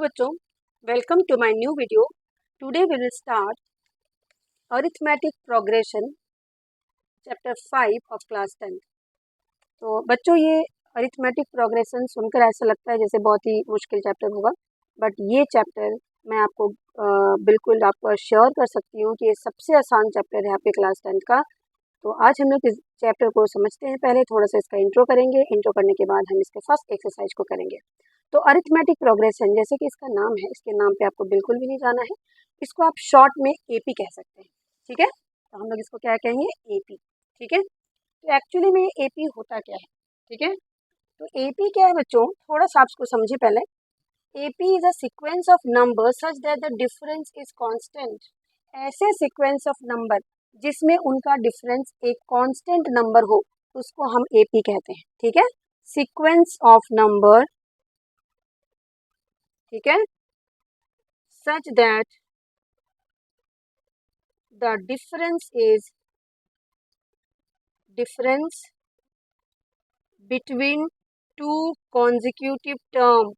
बच्चों, welcome to my new video. Today we will start arithmetic progression chapter 5 of class 10। तो बच्चों, ये arithmetic progression सुनकर ऐसा लगता है जैसे बहुत ही मुश्किल चैप्टर होगा, बट ये चैप्टर मैं आपको बिल्कुल आपको श्योर कर सकती हूँ कि ये सबसे आसान चैप्टर है आपके क्लास 10 का। तो आज हम लोग इस चैप्टर को समझते हैं। पहले थोड़ा सा इसका इंट्रो करेंगे, इंट्रो करने के बाद हम इसके फर्स्ट एक्सरसाइज को करेंगे। तो अरिथमेटिक प्रोग्रेशन, जैसे कि इसका नाम है, इसके नाम पे आपको बिल्कुल भी नहीं जाना है। इसको आप शॉर्ट में एपी कह सकते हैं, ठीक है। तो हम लोग इसको क्या कहेंगे, एपी, ठीक है। तो एक्चुअली में एपी होता क्या है, ठीक है। तो एपी क्या है बच्चों, थोड़ा सा आप इसको समझिए पहले। AP is a sequence of number such that the difference is constant. ऐसे सीक्वेंस ऑफ नंबर जिसमें उनका डिफरेंस एक कांस्टेंट नंबर हो, उसको हम एपी कहते हैं, ठीक है। सीक्वेंस ऑफ नंबर, ठीक है, such that the difference between two consecutive term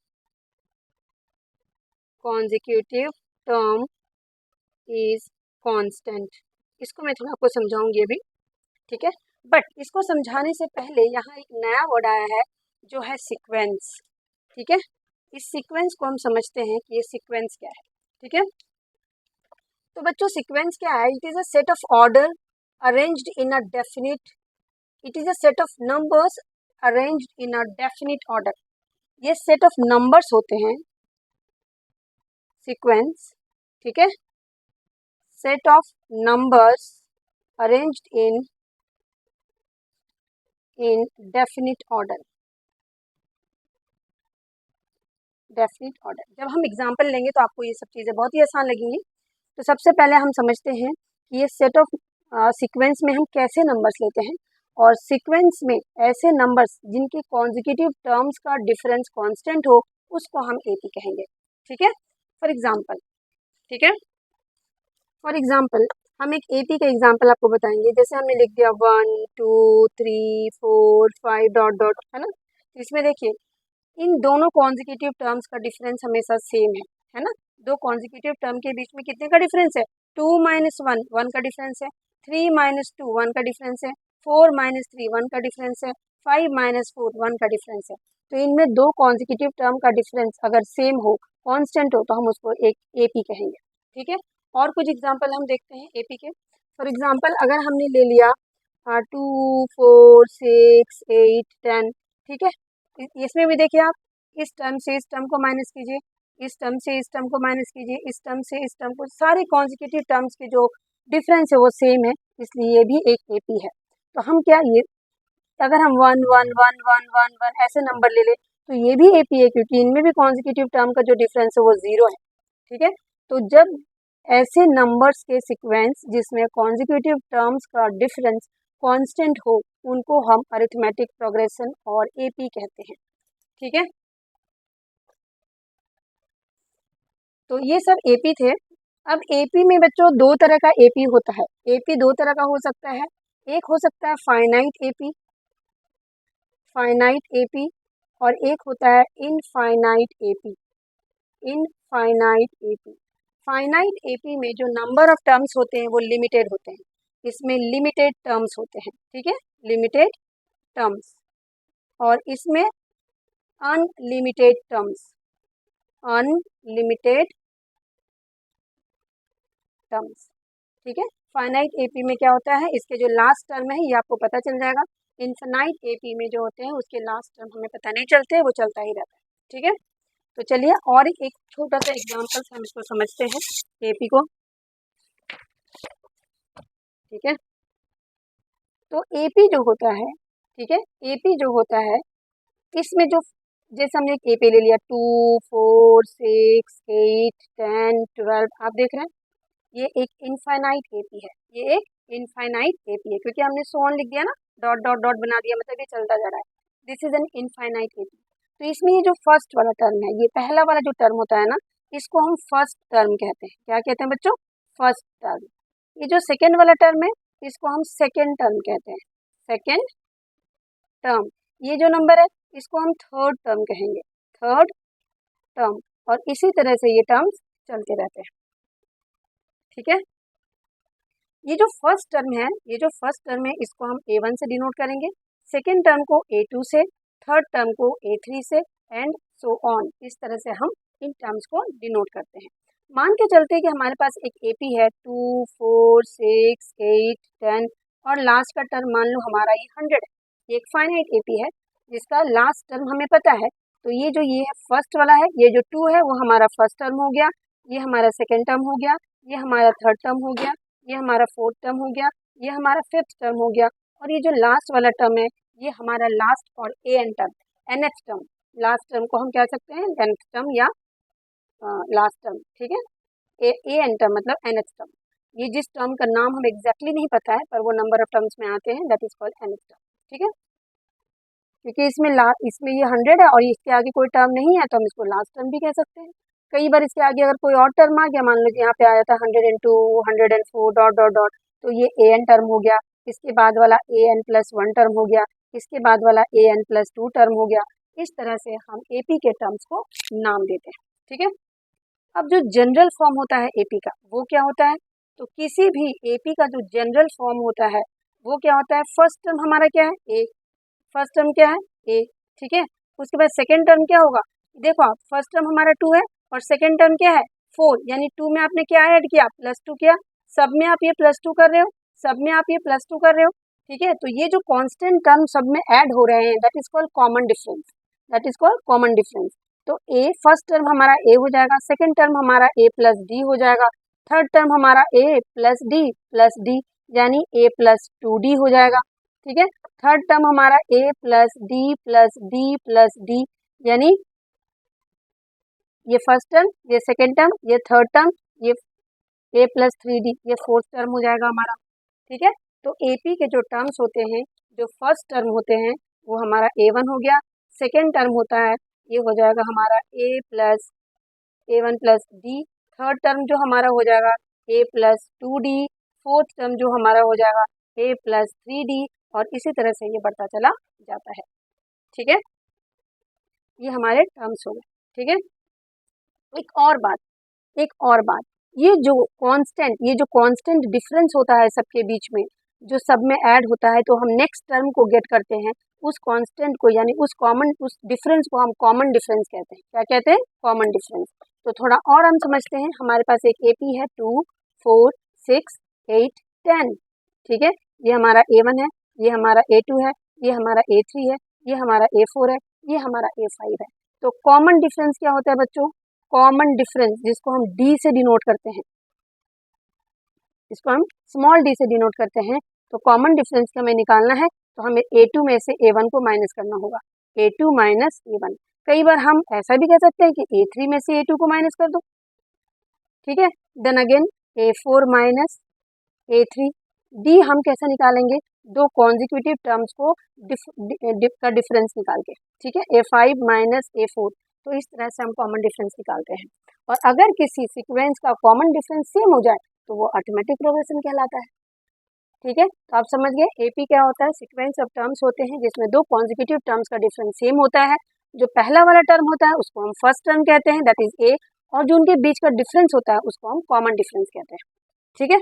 is constant। इसको मैं थोड़ा आपको समझाऊंगी अभी, ठीक है। बट इसको समझाने से पहले यहाँ एक नया वर्ड आया है जो है सीक्वेंस, ठीक है। इस सीक्वेंस को हम समझते हैं कि ये सीक्वेंस क्या है, ठीक है। तो बच्चों, सीक्वेंस क्या है? It is a set of order arranged in a definite, it is a set of numbers arranged in a definite order. ये सेट ऑफ नंबर्स होते हैं सीक्वेंस, ठीक है। Set of numbers arranged in definite order. Definite order, जब हम example लेंगे तो आपको ये सब चीज़ें बहुत ही आसान लगेंगी। तो सबसे पहले हम समझते हैं कि ये सेट ऑफ सीक्वेंस में हम कैसे नंबर्स लेते हैं, और सीक्वेंस में ऐसे नंबर्स जिनके कॉन्जिक्यूटिव टर्म्स का डिफरेंस कांस्टेंट हो, उसको हम एपी कहेंगे, ठीक है। फॉर एग्जांपल, ठीक है, फॉर एग्जांपल हम एक एपी का एग्जांपल आपको बताएंगे। जैसे हमने लिख दिया 1 2 3 4 5 डॉट डॉट, है ना। तो इसमें देखिए, इन दोनों कॉन्जिक्यूटिव टर्म्स का डिफरेंस हमेशा सेम है ना। दो कॉन्जिक्यूटिव टर्म के बीच में कितने का डिफरेंस है? 2 माइनस 1 1 का डिफरेंस है, 3 माइनस 2 1 का डिफरेंस है, 4 माइनस 3 1 का डिफरेंस है, 5 माइनस 4 1 का डिफरेंस है। तो इनमें दो कॉन्जिक्यूटिव टर्म का डिफरेंस अगर सेम हो, कांस्टेंट हो, तो हम उसको एक एपी कहेंगे, ठीक है। और कुछ एग्जांपल हम देखते हैं एपी के। फॉर एग्जांपल अगर हमने ले लिया 2 4 6 8 10, ठीक है। इसमें भी देखिए आप, इस टर्म से इस टर्म को माइनस कीजिए, इस टर्म से इस टर्म को माइनस कीजिए, इस टर्म से इस टर्म को, सारे कॉन्जिक्यूटिव टर्म्स के जो डिफरेंस है वो सेम है, इसलिए ये भी एक एपी है। तो हम क्या, ये अगर हम 1 1 1 1 1 1 ऐसे नंबर ले ले, तो ये भी एपी है, क्योंकि इनमें भी कॉन्जिक्यूटिव टर्म का जो डिफरेंस है वो 0 है, ठीक है। तो जब ऐसे नंबर्स के सीक्वेंस जिसमें कॉन्जिक्यूटिव टर्म्स का डिफरेंस कांस्टेंट हो, उनको हम अरिथमेटिक प्रोग्रेशन और एपी कहते हैं, ठीक है। तो ये सब एपी थे। अब एपी में बच्चों दो तरह का एपी होता है। एपी दो तरह का हो सकता है। एक हो सकता है फाइनाइट एपी, फाइनाइट एपी, और एक होता है infinite AP, infinite AP. Finite AP में जो नंबर ऑफ टर्म्स होते हैं वो लिमिटेड होते हैं, इसमें लिमिटेड टर्म्स होते हैं, ठीक है, लिमिटेड टर्म्स। और इसमें अनलिमिटेड टर्म्स, अनलिमिटेड टर्म्स, ठीक है। फाइनाइट एपी में क्या होता है, इसके जो लास्ट टर्म है ये आपको पता चल जाएगा। इनफाइनाइट एपी में जो होते हैं उसके लास्ट टर्म हमें पता नहीं चलते, वो चलता ही रहता है, ठीक है। तो चलिए और एक छोटा सा एग्जांपल हम इसको समझते हैं एपी को, ठीक है। तो एपी जो होता है, ठीक है, एपी जो होता है, इसमें जो, जैसे हमने एक एपी ले लिया 2 4 6 8 10 12, आप देख रहे हैं ये एक इनफाइनाइट एपी है, ये एक इनफाइनाइट एपी है, क्योंकि हमने सो ऑन लिख दिया ना, डॉट डॉट डॉट बना दिया, मतलब ये चलता जा रहा है। This is an infinite AP. तो इसमें ये जो फर्स्ट वाला टर्म है, ये पहला वाला जो टर्म होता है ना, इसको हम फर्स्ट टर्म कहते हैं। क्या कहते हैं बच्चों? First term. ये जो सेकेंड वाला टर्म है, इसको हम सेकेंड टर्म कहते हैं, सेकेंड टर्म। ये जो नंबर है, इसको हम थर्ड टर्म कहेंगे, थर्ड टर्म। और इसी तरह से ये टर्म्स चलते रहते हैं। ठीक है, ये जो फर्स्ट टर्म है इसको हम A1 से डिनोट करेंगे, सेकेंड टर्म को A2 से, थर्ड टर्म को A3 से एंड सो ऑन। इस तरह से हम इन टर्म्स को डिनोट करते हैं। मान के चलते हैं कि हमारे पास एक AP है 2, 4, 6, 8, 10 और लास्ट का टर्म मान लो हमारा ये 100 है। ये एक फाइनाइट AP है जिसका लास्ट टर्म हमें पता है। तो ये जो ये है फर्स्ट वाला है, ये जो 2 है वो हमारा फर्स्ट टर्म हो गया, ये हमारा सेकेंड टर्म हो गया, ये हमारा थर्ड टर्म हो गया, ये हमारा फोर्थ टर्म हो गया, ये हमारा फिफ्थ टर्म हो गया और ये जो लास्ट वाला टर्म है ये हमारा लास्ट और AN term, nth term. Last term को हम कह सकते हैं nth टर्म या लास्ट टर्म। ठीक है, AN टर्म मतलब nth टर्म। ये जिस टर्म का नाम हमें एग्जैक्टली नहीं पता है पर वो नंबर ऑफ टर्म्स में आते हैं, that is called nth term. ठीक है, क्योंकि इसमें ये 100 है और इसके आगे कोई टर्म नहीं है तो हम इसको लास्ट टर्म भी कह सकते हैं। कई बार इसके आगे अगर कोई और टर्म आ गया, मान लो कि यहाँ पे आया था 102, 104 डॉट डॉट डॉट, तो ये AN टर्म हो गया, इसके बाद वाला AN+1 टर्म हो गया, इसके बाद वाला AN+2 टर्म हो गया। इस तरह से हम AP के टर्म्स को नाम देते हैं। ठीक है, अब जो जनरल फॉर्म होता है AP का वो क्या होता है, तो किसी भी AP का जो जनरल फॉर्म होता है वो क्या होता है, फर्स्ट टर्म हमारा क्या है A, फर्स्ट टर्म क्या है A। ठीक है, उसके बाद सेकेंड टर्म क्या होगा, देखो आप फर्स्ट टर्म हमारा 2 है और सेकेंड टर्म क्या है 4, यानी 2 में आपने क्या ऐड किया +2 किया, सब में आप ये +2 कर रहे हो, सब में आप ये +2 कर रहे हो। ठीक है, तो ये जो कांस्टेंट टर्म सब में ऐड हो रहे हैं that is called common difference, that is called common difference. तो A फर्स्ट टर्म हमारा A हो जाएगा, सेकेंड टर्म हमारा A+D हो जाएगा, थर्ड टर्म हमारा A+D+D यानी A+2D हो जाएगा। ठीक है, थर्ड टर्म हमारा A+D+D+D यानी ये फर्स्ट टर्म, ये सेकेंड टर्म, ये थर्ड टर्म, ये A+3D, ये फोर्थ टर्म हो जाएगा हमारा। ठीक है, तो AP के जो टर्म्स होते हैं, जो फर्स्ट टर्म होते हैं वो हमारा A1 हो गया, सेकेंड टर्म होता है ये हो जाएगा हमारा A+D, थर्ड टर्म जो हमारा हो जाएगा A+2D, फोर्थ टर्म जो हमारा हो जाएगा A+3D और इसी तरह से ये बढ़ता चला जाता है। ठीक है, ये हमारे टर्म्स हो गए। ठीक है, एक और बात, ये जो कांस्टेंट डिफरेंस होता है सबके बीच में, जो सब में ऐड होता है, तो हम नेक्स्ट टर्म को गेट करते हैं, उस कांस्टेंट को यानी उस डिफरेंस को हम कॉमन डिफरेंस कहते हैं। क्या कहते हैं, कॉमन डिफरेंस। तो थोड़ा और हम समझते हैं, हमारे पास एक AP है 2, 4, 6, 8, 10। ठीक है, ये हमारा A1 है, ये हमारा A2 है, ये हमारा A3 है, ये हमारा A4 है, ये हमारा A5 है। तो कॉमन डिफरेंस क्या होता है बच्चों, कॉमन डिफरेंस जिसको हम D से डिनोट करते हैं, इसको हम स्मॉल d से डिनोट करते हैं। तो कॉमन डिफरेंस का हमें निकालना है तो हमें A2 में से A1 को माइनस करना होगा, A2 माइनस A1। कई बार हम ऐसा भी कह सकते हैं कि A3 में से A2 को माइनस कर दो। ठीक है, then again A4 minus A3। D हम कैसे निकालेंगे, दो कॉन्जिक्यूटिव टर्म्स को का डिफरेंस निकाल के। ठीक है, A5 माइनस A4। तो इस तरह से हम कॉमन डिफरेंस निकालते हैं। और अगर किसी सीक्वेंस का कॉमन डिफरेंस सेम हो जाए तो वो अरिथमेटिक प्रोग्रेशन कहलाता है। ठीक है, तो आप समझ गए AP क्या होता है, सीक्वेंस ऑफ टर्म्स होते हैं जिसमें दो कॉन्जिक्यूटिव टर्म्स का डिफरेंस सेम होता है। जो पहला वाला टर्म होता है उसको हम फर्स्ट टर्म कहते हैं, दैट इज A, और जो उनके बीच का डिफरेंस होता है उसको हम कॉमन डिफरेंस कहते हैं। ठीक है,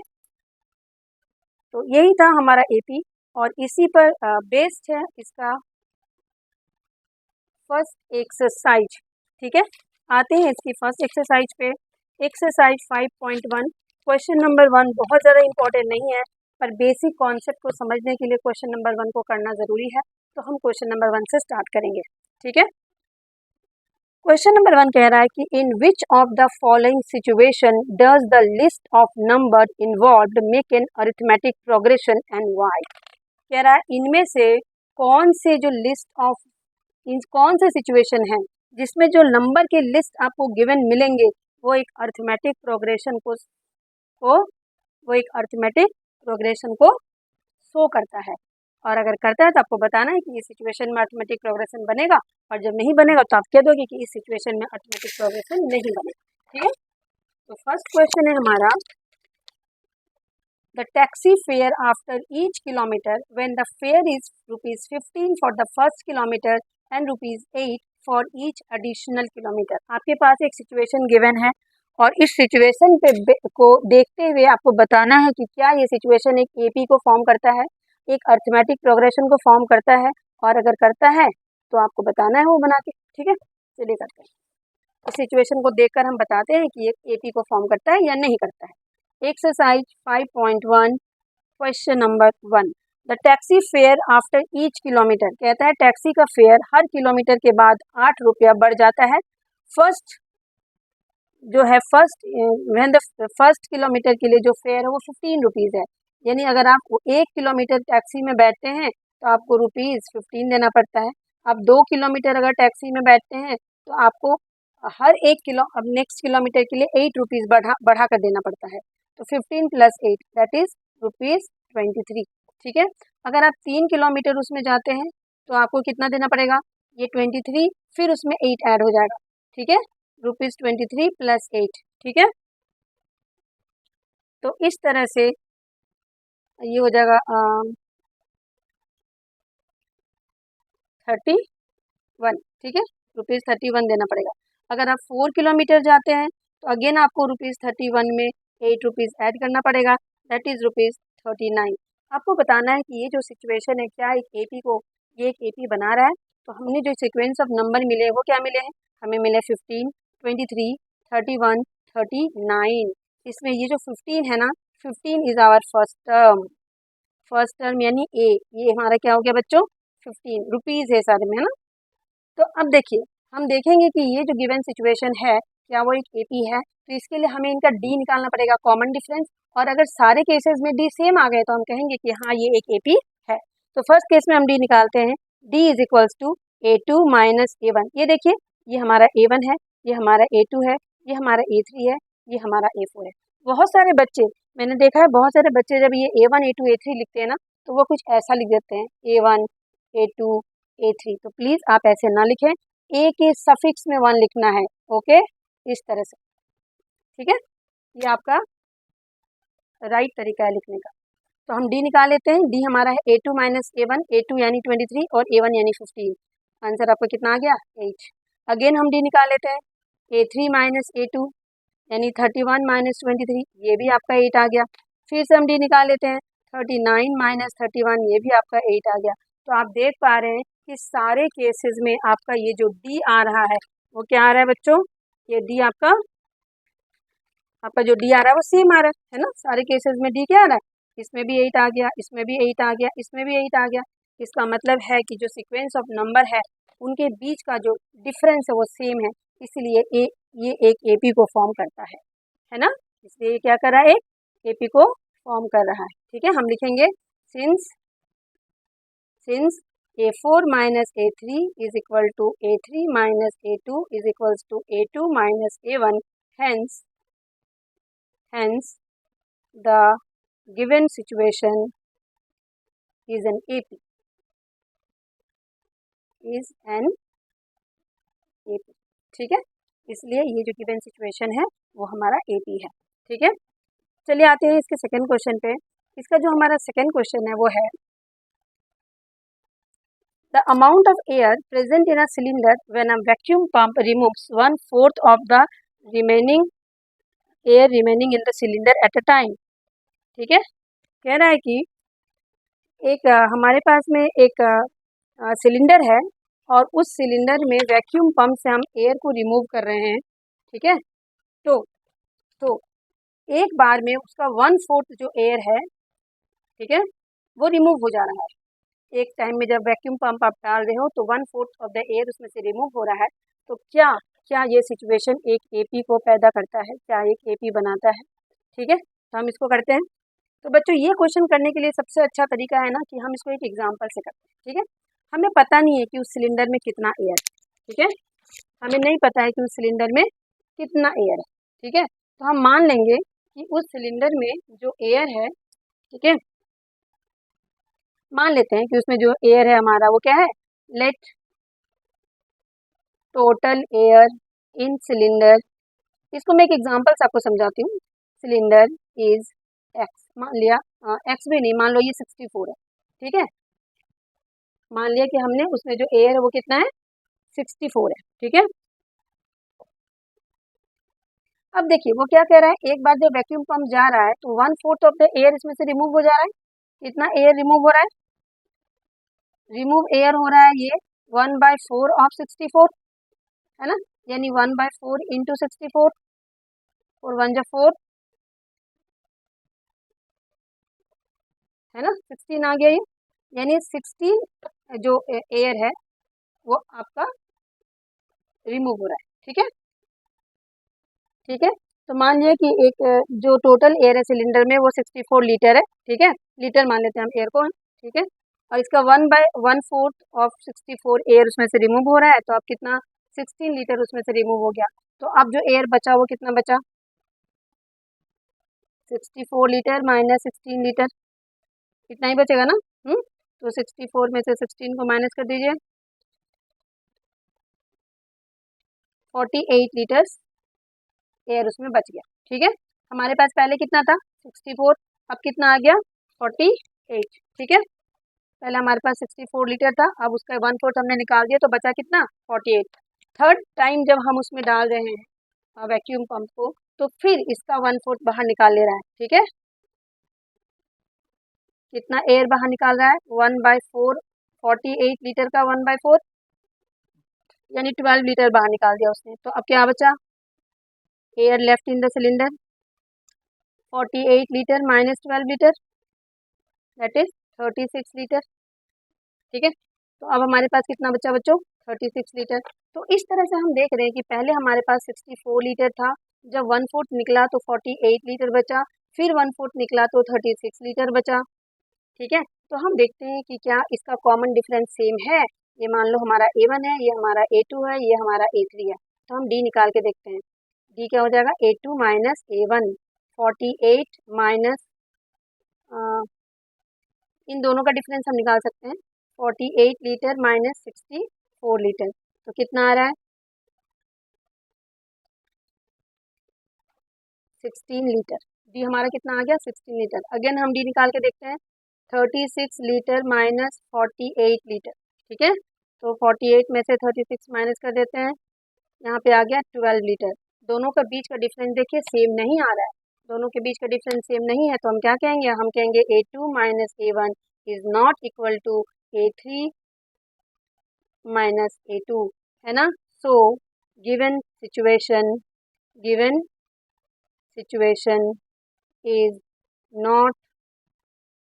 तो यही था हमारा AP और इसी पर बेस्ड है इसका फर्स्ट एक्सरसाइज। ठीक है, आते हैं इसकी फर्स्ट एक्सरसाइज पे। एक्सरसाइज 5.1 क्वेश्चन नंबर 1 बहुत ज़्यादा इंपॉर्टेंट नहीं है पर बेसिक कॉन्सेप्ट को समझने के लिए क्वेश्चन नंबर 1 को करना ज़रूरी है। तो हम क्वेश्चन नंबर 1 से स्टार्ट करेंगे। ठीक है, क्वेश्चन नंबर 1 कह रहा है कि in which of the following situation does the list of number involved make an arithmetic progression and why. कह रहा है इनमें से कौन से जो लिस्ट ऑफ कौन से सिचुएशन है जिसमें जो नंबर के लिस्ट आपको गिवन मिलेंगे वो एक अरिथमेटिक प्रोग्रेशन को शो करता है। और अगर करता है तो आपको बताना है कि इस सिचुएशन में अरिथमेटिक प्रोग्रेशन बनेगा और जब नहीं बनेगा तो आप कह दोगे कि इस सिचुएशन में अरिथमेटिक प्रोग्रेशन नहीं बनेगा। ठीक है, तो फर्स्ट क्वेश्चन है हमारा, the taxi fare after each kilometre when the fair is ₹15 for the first kilometre and ₹8 for each additional kilometre. आपके पास एक सिचुएशन गिवन है और इस सिचुएशन को देखते हुए आपको बताना है कि क्या ये सिचुएशन एक एपी को फॉर्म करता है, एक अर्थमेटिक प्रोग्रेशन को फॉर्म करता है, और अगर करता है तो आपको बताना है वो बना के। ठीक है, चलिए करते हैं। इस सिचुएशन को देखकर हम बताते हैं कि ये एपी को फॉर्म करता है या नहीं करता है। Exercise 5.1 question number 1, the taxi fare after each kilometre. कहता है टैक्सी का फेयर हर किलोमीटर के बाद 8 रुपया बढ़ जाता है। फर्स्ट जो है फर्स्ट किलोमीटर के लिए जो फेयर है वो 15 रुपीज़ है। यानी अगर आप 1 किलोमीटर टैक्सी में बैठते हैं तो आपको ₹15 देना पड़ता है। अब 2 किलोमीटर अगर टैक्सी में बैठते हैं तो आपको हर अब नेक्स्ट किलोमीटर के लिए 8 रुपीज़ बढ़ा कर देना पड़ता है। तो 15 + 8 दैट इज़ ₹23। ठीक है, अगर आप 3 किलोमीटर उसमें जाते हैं तो आपको कितना देना पड़ेगा, ये 23 फिर उसमें 8 ऐड हो जाएगा। ठीक है, ₹23 + 8। ठीक है, तो इस तरह से ये हो जाएगा 31। ठीक है, ₹31 देना पड़ेगा। अगर आप 4 किलोमीटर जाते हैं तो अगेन आपको ₹31 में 8 रुपीज़ ऐड करना पड़ेगा, दैट इज़ ₹39। आपको बताना है कि ये जो सिचुएशन है क्या ये एक एपी बना रहा है। तो हमने जो सीक्वेंस ऑफ नंबर मिले वो क्या मिले हैं, हमें मिले 15, 23, 31, 39। इसमें ये जो 15 है ना, 15 इज़ आवर फर्स्ट टर्म यानी ए। ये हमारा क्या हो गया बच्चों, 15 रुपीज़ है सारे में, है ना। तो अब देखिए, हम देखेंगे कि ये जो गिवन सिचुएशन है क्या वो एक एपी है। तो इसके लिए हमें इनका डी निकालना पड़ेगा, कॉमन डिफरेंस। और अगर सारे केसेस में डी सेम आ गए तो हम कहेंगे कि हाँ ये एक एपी है। तो फर्स्ट केस में हम डी निकालते हैं, D is equals to A2 minus A1। ये देखिए, ये हमारा A1 है, ये हमारा A2 है, ये हमारा A3 है, ये हमारा A4 है। बहुत सारे बच्चे, मैंने देखा है बहुत सारे बच्चे जब ये A1 A2 A3 लिखते हैं ना तो वो कुछ ऐसा लिख देते हैं, A1 A2 A3। तो प्लीज़ आप ऐसे ना लिखें, ए के सफिक्स में 1 लिखना है। ओके, इस तरह से। ठीक है, ये आपका राइट तरीका है लिखने का। तो हम डी निकाल लेते हैं, डी हमारा है A2 माइनस A1, A2 यानी 23 और A1 यानी 15। आंसर आपको कितना आ गया, 8। अगेन हम डी निकाल लेते हैं, A3 माइनस A2 यानी 31 माइनस 23, ये भी आपका 8 आ गया। फिर से हम डी निकाल लेते हैं, 39 माइनस 31, ये भी आपका 8 आ गया। तो आप देख पा रहे हैं कि सारे केसेस में आपका ये जो डी आ रहा है वो क्या आ रहा है बच्चों, ये डी आपका जो डी आ रहा है वो सेम आ रहा है ना। सारे केसेस में डी क्या आ रहा है, इसमें भी 8 आ गया, इसमें भी 8 आ गया, इसमें भी 8 आ गया। इसका मतलब है कि जो सीक्वेंस ऑफ नंबर है उनके बीच का जो डिफरेंस है वो सेम है, इसलिए ये एक एपी को फॉर्म करता है ना। इसलिए क्या कर रहा है, एक एपी को फॉर्म कर रहा है। ठीक है, हम लिखेंगे since A4 minus A3 is equal to A3 minus A2 is equals to A2 minus A1, hence the given situation is an AP, ठीक है, इसलिए ये जो गिवन सिचुएशन है वो हमारा एपी है। ठीक है, चलिए आते हैं इसके सेकंड क्वेश्चन पे। इसका जो हमारा सेकंड क्वेश्चन है वो है, the amount of air present in a cylinder when a vacuum pump removes 1/4 of the remaining air remaining in the cylinder at a time. ठीक है, कह रहा है कि एक हमारे पास में एक सिलेंडर है और उस सिलेंडर में वैक्यूम पंप से हम एयर को रिमूव कर रहे हैं। ठीक है, तो एक बार में उसका 1/4 जो एयर है, ठीक है, वो रिमूव हो जा रहा है। एक टाइम में जब वैक्यूम पंप आप डाल रहे हो तो 1/4 ऑफ द एयर उसमें से रिमूव हो रहा है। तो क्या ये सिचुएशन एक एपी को पैदा करता है, क्या एक एपी बनाता है। ठीक है, तो हम इसको करते हैं। तो बच्चों ये क्वेश्चन करने के लिए सबसे अच्छा तरीका है ना कि हम इसको एक एग्जाम्पल से करते हैं। ठीक है, हमें पता नहीं है कि उस सिलेंडर में कितना एयर है। ठीक है, हमें नहीं पता है कि उस सिलेंडर में कितना एयर है। ठीक है, तो हम मान लेंगे कि उस सिलेंडर में जो एयर है, ठीक है, मान लेते हैं कि उसमें जो एयर है हमारा वो क्या है, let total air in cylinder, इसको मैं एक एग्जांपल से आपको समझाती हूँ। सिलेंडर इज एक्स, मान लिया एक्स भी नहीं, मान लो ये 64 है। ठीक है, मान लिया कि हमने उसमें जो एयर है वो कितना है, 64 है, ठीक है। अब देखिए वो क्या कह रहा है, एक बार जब वैक्यूम पंप जा रहा है तो 1/4 ऑफ द एयर इसमें से रिमूव हो जा रहा है। कितना एयर रिमूव हो रहा है, रिमूव एयर हो रहा है ये 1/4 ऑफ 64, है ना, यानी 1/4 इंटू 64, 4 1 जा 4, है ना, 16 आ गया ये, यानी 16 जो एयर है वो आपका रिमूव हो रहा है, ठीक है, ठीक है। तो मान लिया कि एक जो टोटल एयर है सिलेंडर में वो 64 लीटर है, ठीक है, लीटर मान लेते हैं हम एयर को, ठीक है, और इसका 1/1/4 ऑफ 64 एयर उसमें से रिमूव हो रहा है, तो अब कितना 16 लीटर उसमें से रिमूव हो गया। तो अब जो एयर बचा वो कितना बचा, 64 लीटर माइनस 16 लीटर, इतना ही बचेगा ना। तो 64 में से 16 को माइनस कर दीजिए, 48 लीटर्स एयर उसमें बच गया, ठीक है। हमारे पास पहले कितना था 64, अब कितना आ गया 48, ठीक है। पहले हमारे पास 64 लीटर था, अब उसका 1/4 हमने निकाल दिया तो बचा कितना 48। थर्ड टाइम जब हम उसमें डाल रहे हैं वैक्यूम पंप को, तो फिर इसका 1/4 बाहर निकाल ले रहा है, ठीक है। कितना एयर बाहर निकाल रहा है 1/4, 48 लीटर का 1/4 यानी 12 लीटर बाहर निकाल दिया उसने। तो अब क्या बचा, air left in the cylinder 48 litre minus 12 litre, that is 36 litre, ठीक है। तो अब हमारे पास कितना बचा बच्चों 36 लीटर। तो इस तरह से हम देख रहे हैं कि पहले हमारे पास 64 लीटर था, जब 1/4 निकला तो 48 लीटर बचा, फिर 1/4 निकला तो 36 लीटर बचा, ठीक है। तो हम देखते हैं कि क्या इसका कॉमन डिफरेंस सेम है। ये मान लो हमारा A1 है, ये हमारा A2 है, ये हमारा A3 है, तो हम D निकाल के देखते हैं। D क्या हो जाएगा A2 माइनस A1, 48 माइनस इन दोनों का डिफरेंस हम निकाल सकते हैं, 48 लीटर माइनस 64 लीटर, तो कितना आ रहा है 16 लीटर। डी हमारा कितना आ गया 16 लीटर। अगेन हम डी निकाल के देखते हैं, 36 लीटर माइनस 48 लीटर, ठीक है। तो 48 में से 36 माइनस कर देते हैं, यहाँ पे आ गया 12 लीटर। दोनों का बीच का डिफरेंस देखिए सेम नहीं आ रहा है, दोनों के बीच का डिफरेंस सेम नहीं है, तो हम क्या कहेंगे, हम कहेंगे A2 minus A1 is not equal to A3 minus A2, है ना। So given situation is not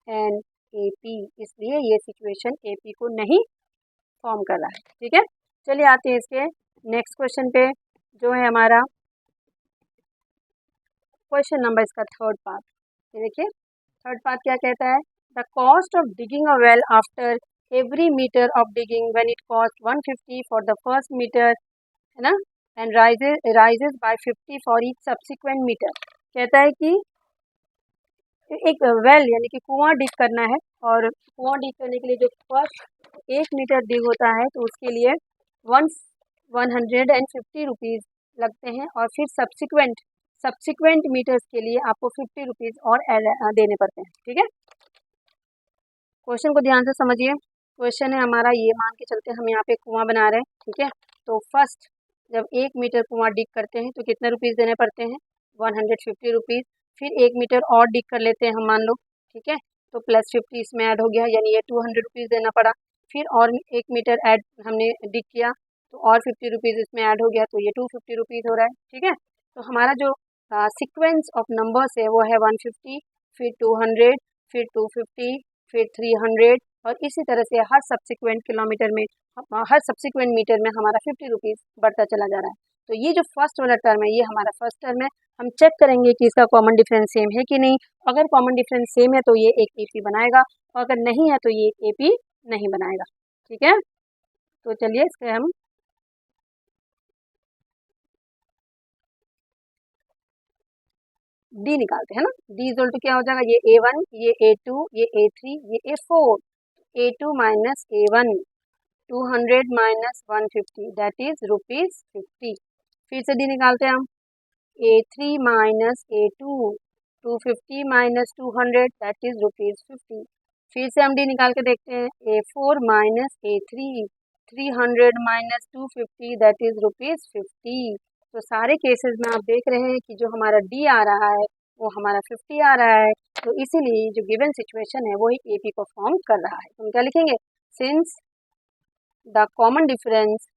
an AP, इसलिए ये सिचुएशन AP को नहीं फॉर्म कर रहा है, ठीक है। चलिए आते हैं इसके नेक्स्ट क्वेश्चन पे, जो है हमारा क्वेश्चन नंबर इसका थर्ड पार्ट। ये देखिए थर्ड पार्ट क्या कहता है, the cost of digging a well after every metre of digging when it cost 150 for the first metre, है ना, and raises by 50 for each subsequent metre. कहता है कि एक वेल यानी कि कुआं डिग करना है, और कुआं डिग करने के लिए जो फर्स्ट 1 मीटर डिग होता है तो उसके लिए 150 रुपीज़ लगते हैं, और फिर सब्सिक्वेंट मीटर्स के लिए आपको 50 रुपीज़ और देने पड़ते हैं, ठीक है। क्वेश्चन को ध्यान से समझिए। क्वेश्चन है हमारा, ये मान के चलते हम यहाँ पे कुआं बना रहे हैं, ठीक है। तो फर्स्ट जब 1 मीटर कुआं डिग करते हैं तो कितने रुपीज़ देने पड़ते हैं 150 रुपीज़, फिर 1 मीटर और डिग कर लेते हैं हम मान लो, ठीक है, तो प्लस 50 इसमें ऐड हो गया, यानी ये 200 रुपीज़ देना पड़ा। फिर और 1 मीटर ऐड हमने डिग किया तो और 50 रुपीज़ इसमें ऐड हो गया, तो ये 250 रुपीज़ हो रहा है, ठीक है। तो हमारा जो सीक्वेंस ऑफ नंबर्स है वो है 150, फिर 200, फिर 250, फिर 300, और इसी तरह से हर सब्सिक्वेंट किलोमीटर में हर सब्सिक्वेंट मीटर में हमारा 50 रुपीज़ बढ़ता चला जा रहा है। तो ये जो फर्स्ट वाला टर्म है ये हमारा फर्स्ट टर्म है। हम चेक करेंगे कि इसका कॉमन डिफरेंस सेम है कि नहीं। अगर कॉमन डिफरेंस सेम है तो ये एक AP बनाएगा, और अगर नहीं है तो ये एक AP नहीं बनाएगा, ठीक है। तो चलिए इसके हम D निकालते हैं ना। D इक्वल टू क्या हो जाएगा, ये A1, ये A2, ये A3, ये A4, A2 minus A1, 200 minus 150 that is ₹50। फिर से D निकालते हैं हम, A3 minus A2, 250 minus 200 that is ₹50। फिर से हम D निकाल के देखते हैं, A4 minus A3, 300 minus 250 that is ₹50। तो सारे केसेस में आप देख रहे हैं कि जो हमारा डी आ रहा है वो हमारा 50 आ रहा है। तो इसीलिए जो गिवन सिचुएशन है वो ही एपी को फॉर्म कर रहा है। तो हम क्या लिखेंगे, since the common difference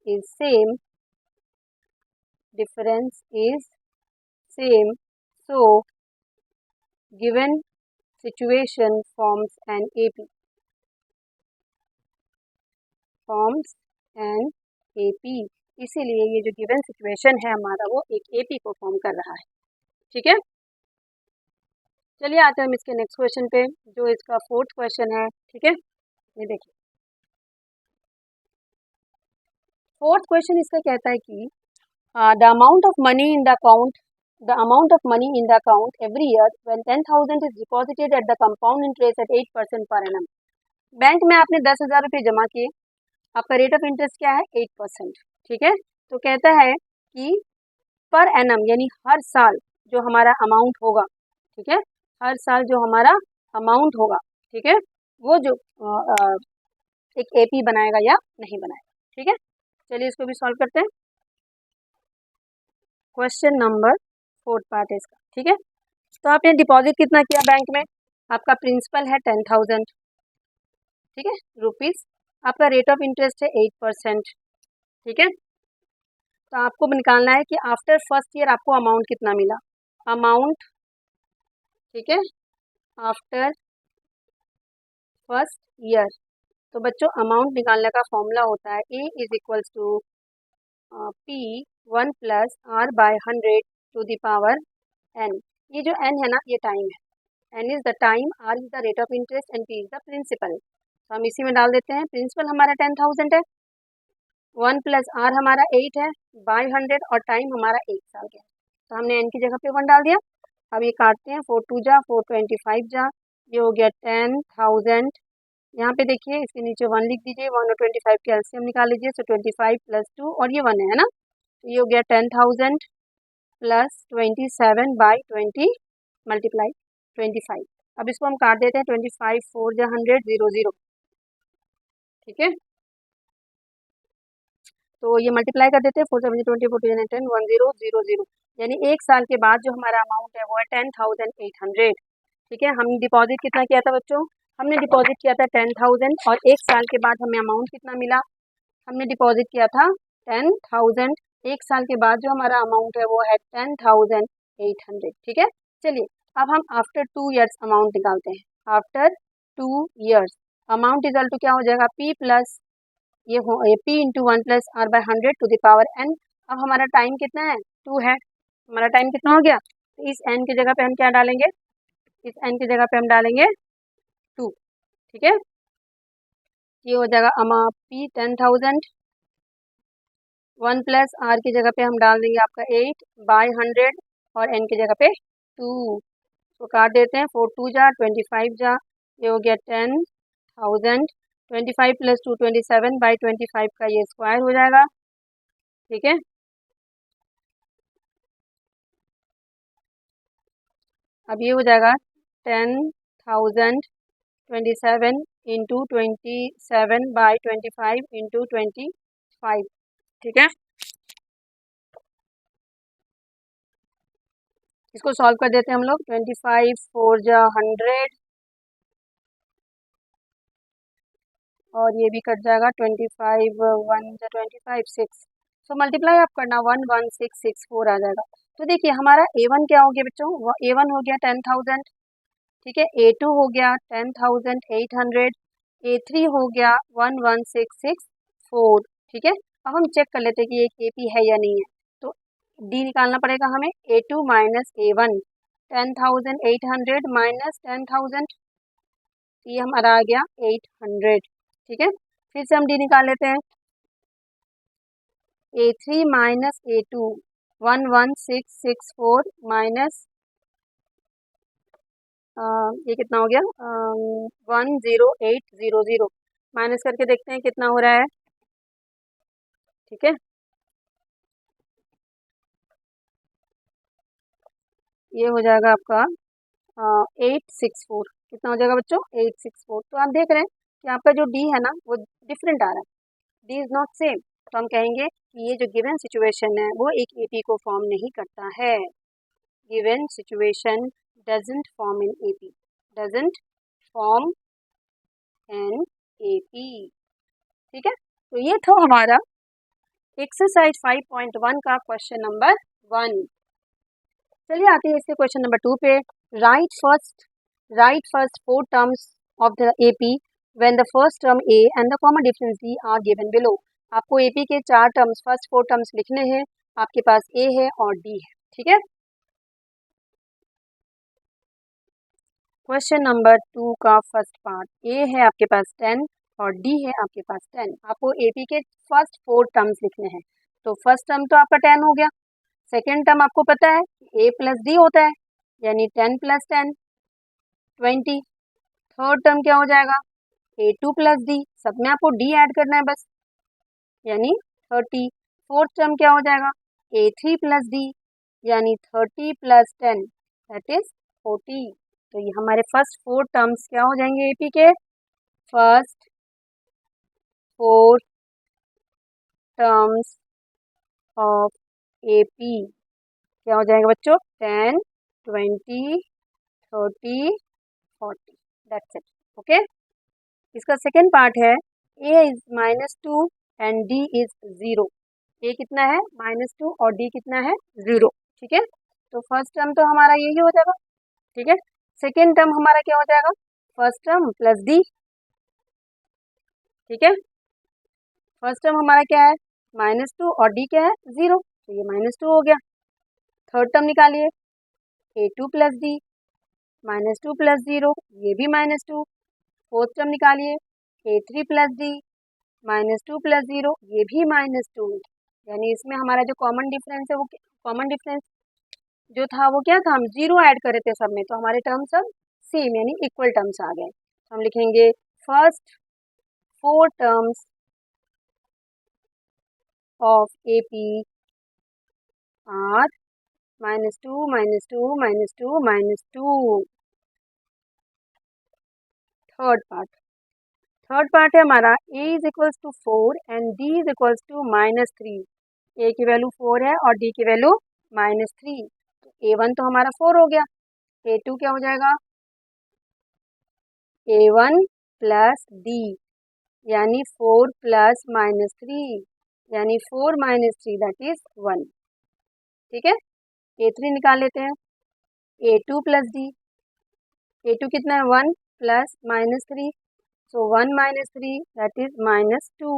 is same, so given situation forms an AP, इसीलिए ये जो गिवन सिचुएशन है हमारा वो एक एपी को फॉर्म कर रहा है। ठीक है, चलिए आते हैं हम इसके नेक्स्ट क्वेश्चन पे, जो इसका 4th क्वेश्चन है। ठीक है, ये देखिए 4th क्वेश्चन इसका कहता है कि the amount of money in the account every year when 10,000 is deposited at the compound interest eight 8% per annum. Bank में आपने 10,000 रुपये जमा किए, आपका रेट ऑफ इंटरेस्ट क्या है 8%। ठीक है, तो कहता है कि पर एनम यानी हर साल जो हमारा अमाउंट होगा, ठीक है, हर साल जो हमारा अमाउंट होगा, ठीक है, वो जो एक एपी बनाएगा या नहीं बनाएगा। ठीक है, चलिए इसको भी सॉल्व करते हैं। क्वेश्चन नंबर 4 पार्ट है इसका। ठीक है, तो आपने डिपॉजिट कितना किया बैंक में, आपका प्रिंसिपल है 10,000, ठीक है, रुपीज़, आपका रेट ऑफ इंटरेस्ट है 8%। ठीक है, तो आपको निकालना है कि आफ्टर फर्स्ट ईयर आपको अमाउंट कितना मिला, अमाउंट, ठीक है, आफ्टर फर्स्ट ईयर। तो बच्चों अमाउंट निकालने का फॉर्मूला होता है A is equals to P1 plus R by 100 to the power N। ये जो N है ना ये टाइम है, N is the time, R is the rate of interest and P is the principal. तो हम इसी में डाल देते हैं, प्रिंसिपल हमारा 10,000 है, 1 प्लस R हमारा 8 है बाय 100 और टाइम हमारा 1 साल का है। तो हमने N की जगह पे 1 डाल दिया। अब ये काटते हैं, 4 2 जा 4 25 जा, ये हो गया 10,000। यहाँ पे देखिए इसके नीचे 1 लिख दीजिए, 1 और 25 के एलसीएम निकाल लीजिए, तो 25 प्लस 2 और ये 1 है ना, तो ये हो गया 10,000 प्लस 27 बाई 20 मल्टीप्लाई 25। अब इसको हम काट देते हैं, 25 4 जा 100 0 0। ठीक है, तो ये मल्टीप्लाई कर देते हैं, 4 7 20 4 10 10 1 0 0 0, यानी 1 साल के बाद जो हमारा अमाउंट है वो है 10,800। ठीक है, हम डिपॉजिट कितना किया था बच्चों, हमने डिपॉजिट किया था 10,000 और 1 साल के बाद हमें अमाउंट कितना मिला, हमने डिपॉजिट किया था 10,000, 1 साल के बाद जो हमारा अमाउंट है वो है 10,800। ठीक है, चलिए अब हम आफ्टर 2 ईयर्स अमाउंट निकालते हैं। After 2 years amount equal to क्या हो जाएगा, P प्लस ये P into 1 plus R by 100 to the power N। अब हमारा टाइम कितना है, 2 है, हमारा टाइम कितना हो गया, तो इस N की जगह पे हम क्या डालेंगे, इस N की जगह पे हम डालेंगे 2। ठीक है, ये हो जाएगा P 10,000, 1 प्लस R की जगह पे हम डाल देंगे आपका 8 बाय 100 और N की जगह पे 2। तो काट देते हैं, 4 2 जा 25 जा, ये हो गया 10,000, 25 प्लस 2 27 बाई 25 का ये स्क्वायर हो जाएगा। ठीक है, अब ये हो जाएगा 10,000 27 इंटू 27 बाई 25 इंटू 25। ठीक है, इसको सॉल्व कर देते हैं हम लोग, 25 4 जा 100 और ये भी कट जाएगा, 25 1 जा 25 6। सो मल्टीप्लाई आप करना, 11664 आ जाएगा। तो देखिए हमारा A1 क्या हो गया बच्चों, A1 हो गया 10,000, ठीक है, A2 हो गया 10,800, A3 हो गया 11664। ठीक है, अब हम चेक कर लेते हैं कि ये AP है या नहीं है। तो D निकालना पड़ेगा हमें, A2 माइनस A1, 10,800 माइनस 10,000, ये हमारा आ गया 800। ठीक है, फिर से हम D निकाल लेते हैं, A3 माइनस A2 11664 माइनस ये कितना हो गया 10800, माइनस करके देखते हैं कितना हो रहा है। ठीक है, ये हो जाएगा आपका 864, कितना हो जाएगा बच्चों 864। तो आप देख रहे हैं कि आपका जो डी है ना वो डिफरेंट आ रहा है, डी इज़ नॉट सेम, तो हम कहेंगे कि ये जो गिवन सिचुएशन है वो एक एपी को फॉर्म नहीं करता है। Given situation doesn't form in AP, doesn't form an AP. ठीक है, तो ये था हमारा एक्सरसाइज 5.1 का क्वेश्चन नंबर 1। चलिए आते हैं इसके क्वेश्चन नंबर 2 पे। Right first 4 terms of the AP when the first term A and the common difference D R given below. आपको एपी के 4 टर्म्स, फर्स्ट 4 टर्म्स लिखने हैं। आपके पास ए है और डी है। ठीक है, क्वेश्चन नंबर 2 का फर्स्ट पार्ट, ए है आपके पास 10 और डी है आपके पास 10। आपको एपी के फर्स्ट 4 टर्म्स लिखने हैं। तो फर्स्ट टर्म तो आपका 10 हो गया। सेकेंड टर्म आपको पता है ए प्लस डी होता है, यानी 10 प्लस 10 20। थर्ड टर्म क्या हो जाएगा, ए टू प्लस डी, सब में आपको डी ऐड करना है बस, यानी 30। फोर्थ टर्म क्या हो जाएगा, ए थ्री प्लस डी, यानी 30 प्लस 10 दैट इज 40। तो ये हमारे फर्स्ट 4 टर्म्स क्या हो जाएंगे एपी के, फर्स्ट 4 टर्म्स ऑफ एपी क्या हो जाएगा बच्चों, 10 20 30 40, दैट्स इट। ओके, इसका सेकेंड पार्ट है ए इज -2 एंड डी इज 0। ए कितना है -2 और डी कितना है 0। ठीक है, तो फर्स्ट टर्म तो हमारा यही हो जाएगा। ठीक है, सेकेंड टर्म हमारा क्या हो जाएगा, फर्स्ट टर्म प्लस डी। ठीक है, फर्स्ट टर्म हमारा क्या है -2 और डी क्या है 0, तो ये -2 हो गया। थर्ड टर्म निकालिए, ए टू प्लस डी, -2 प्लस 0 ये भी -2। फोर्थ टर्म निकालिए, ए थ्री प्लस डी, -2 प्लस 0 ये भी -2। यानी इसमें हमारा जो कॉमन डिफरेंस है वो कॉमन डिफरेंस जो था वो क्या था, हम 0 ऐड करे थे सब में, तो हमारे टर्म सब सेम यानी इक्वल टर्म्स आ गए। तो हम लिखेंगे first 4 terms of AP are -2 -2 -2 -2। Third part है हमारा a is equals to 4 and d is equals to -3। a की वैल्यू 4 है और d की वैल्यू -3, तो a1 तो हमारा 4 हो गया। a2 क्या हो जाएगा, a1 प्लस d, यानी 4 प्लस -3, यानी 4 -3 दैट इज 1। ठीक है, a3 निकाल लेते हैं, a2 प्लस d, a2 कितना है 1 plus -3, so 1 -3 that is -2।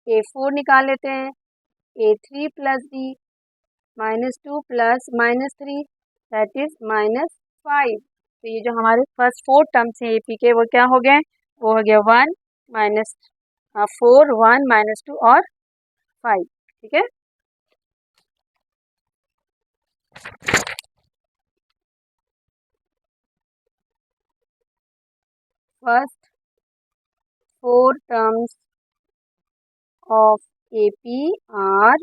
a4 निकाल लेते हैं, a3 plus D, -2 plus -3 that is -5। तो ये जो हमारे फर्स्ट 4 टर्म्स हैं एपी के वो क्या हो गए, वो हो गया 1 -4 1 -2 और 5। ठीक है, first 4 terms of AP are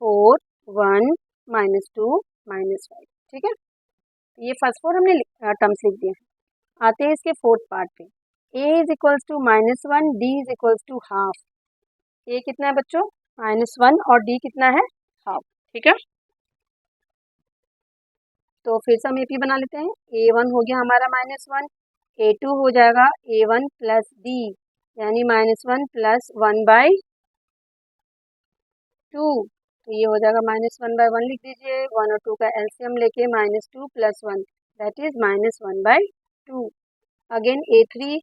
4 1 -2 -5। ठीक है, ये फर्स्ट 4 हमने टर्म्स लिख दिए हैं। आते हैं इसके फोर्थ पार्ट पे, a is equals to -1 d is equals to half. a कितना है बच्चों -1 और d कितना है हाफ। ठीक है, तो फिर से हम एपी बना लेते हैं। a1 हो गया हमारा -1, a2 हो जाएगा a1 प्लस d, यानी -1 प्लस 1/2, तो ये हो जाएगा -1/1 लिख दीजिए। 1 और 2 का एलसीएम लेके -2 plus 1 that is -1/2। Again a3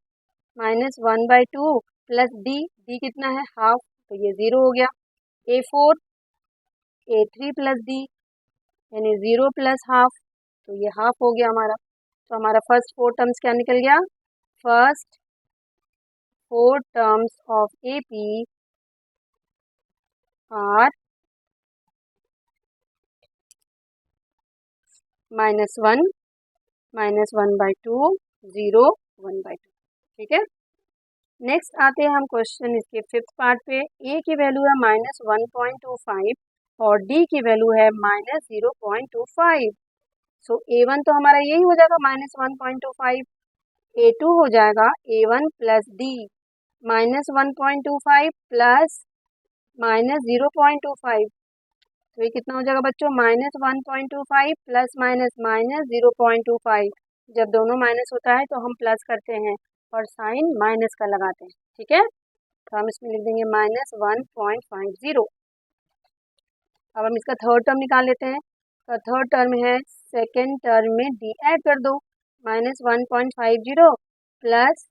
-1/2 plus d, d कितना है हाफ, तो ये 0 हो गया। a4 a3 प्लस d, यानी 0 प्लस हाफ, तो ये हाफ हो गया हमारा। तो हमारा फर्स्ट 4 टर्म्स क्या निकल गया, first 4 terms of AP are -1 -1/2 0 1/2। ठीक है, नेक्स्ट आते हैं हम क्वेश्चन इसके फिफ्थ पार्ट पे। a की वैल्यू है -1.25 और d की वैल्यू है -0.25। सो a1 तो हमारा यही हो जाएगा -1.25, A2 हो जाएगा A1 plus D minus 1.25 plus minus 0.25, तो ये कितना हो जाएगा बच्चों, माइनस 1.25 प्लस माइनस माइनस 0.25। जब दोनों माइनस होता है तो हम प्लस करते हैं और साइन माइनस का लगाते हैं, ठीक है। तो हम इसमें लिख देंगे माइनस 1.50। अब हम इसका थर्ड टर्म निकाल लेते हैं। तो थर्ड टर्म है, सेकेंड टर्म में डी ऐड कर दो, minus 1.50 plus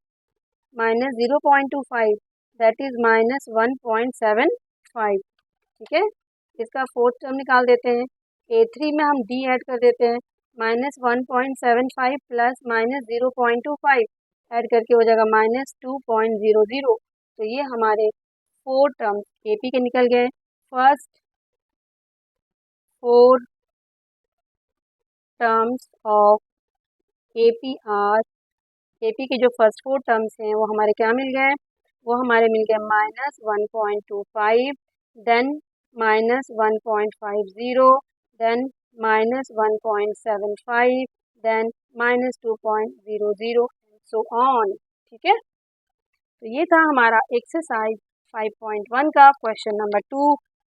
minus 0.25 that is minus 1.75, ठीक है। इसका फोर्थ टर्म निकाल देते हैं। A3 में हम डी ऐड कर देते हैं, माइनस 1.75 प्लस माइनस 0.25 ऐड करके हो जाएगा माइनस 2.00। तो ये हमारे 4 टर्म्स AP के निकल गए। फर्स्ट 4 टर्म्स ऑफ AP के जो फर्स्ट 4 टर्म्स हैं वो हमारे क्या मिल गए, वो हमारे मिल गए minus 1.25, then minus 1.50, then minus 1.75, then minus 2.00 so on, ठीक है। तो ये था हमारा एक्सरसाइज 5.1 का क्वेश्चन नंबर 2।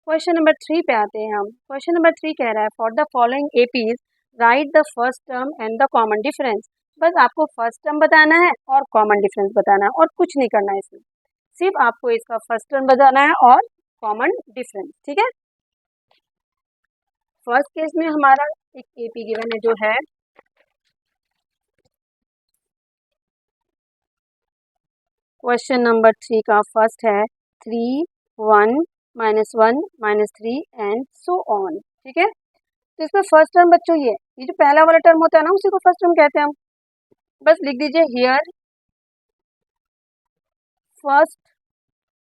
क्वेश्चन नंबर 3 पे आते हैं हम। क्वेश्चन नंबर 3 कह रहा है for the following APs right the first term and the common difference. बस आपको फर्स्ट टर्म बताना है और कॉमन डिफरेंस बताना है और कुछ नहीं करना है इसमें, सिर्फ आपको इसका फर्स्ट टर्म बताना है और कॉमन डिफरेंस, ठीक है। फर्स्ट केस में हमारा एक AP गिवन है जो है क्वेश्चन नंबर 3 का फर्स्ट है 3, 1, -1, -3 एंड सो ऑन, ठीक है। तो इसका फर्स्ट टर्म बच्चों ये जो पहला वाला टर्म होता है ना उसी को फर्स्ट टर्म कहते हैं हम। बस लिख दीजिए हियर फर्स्ट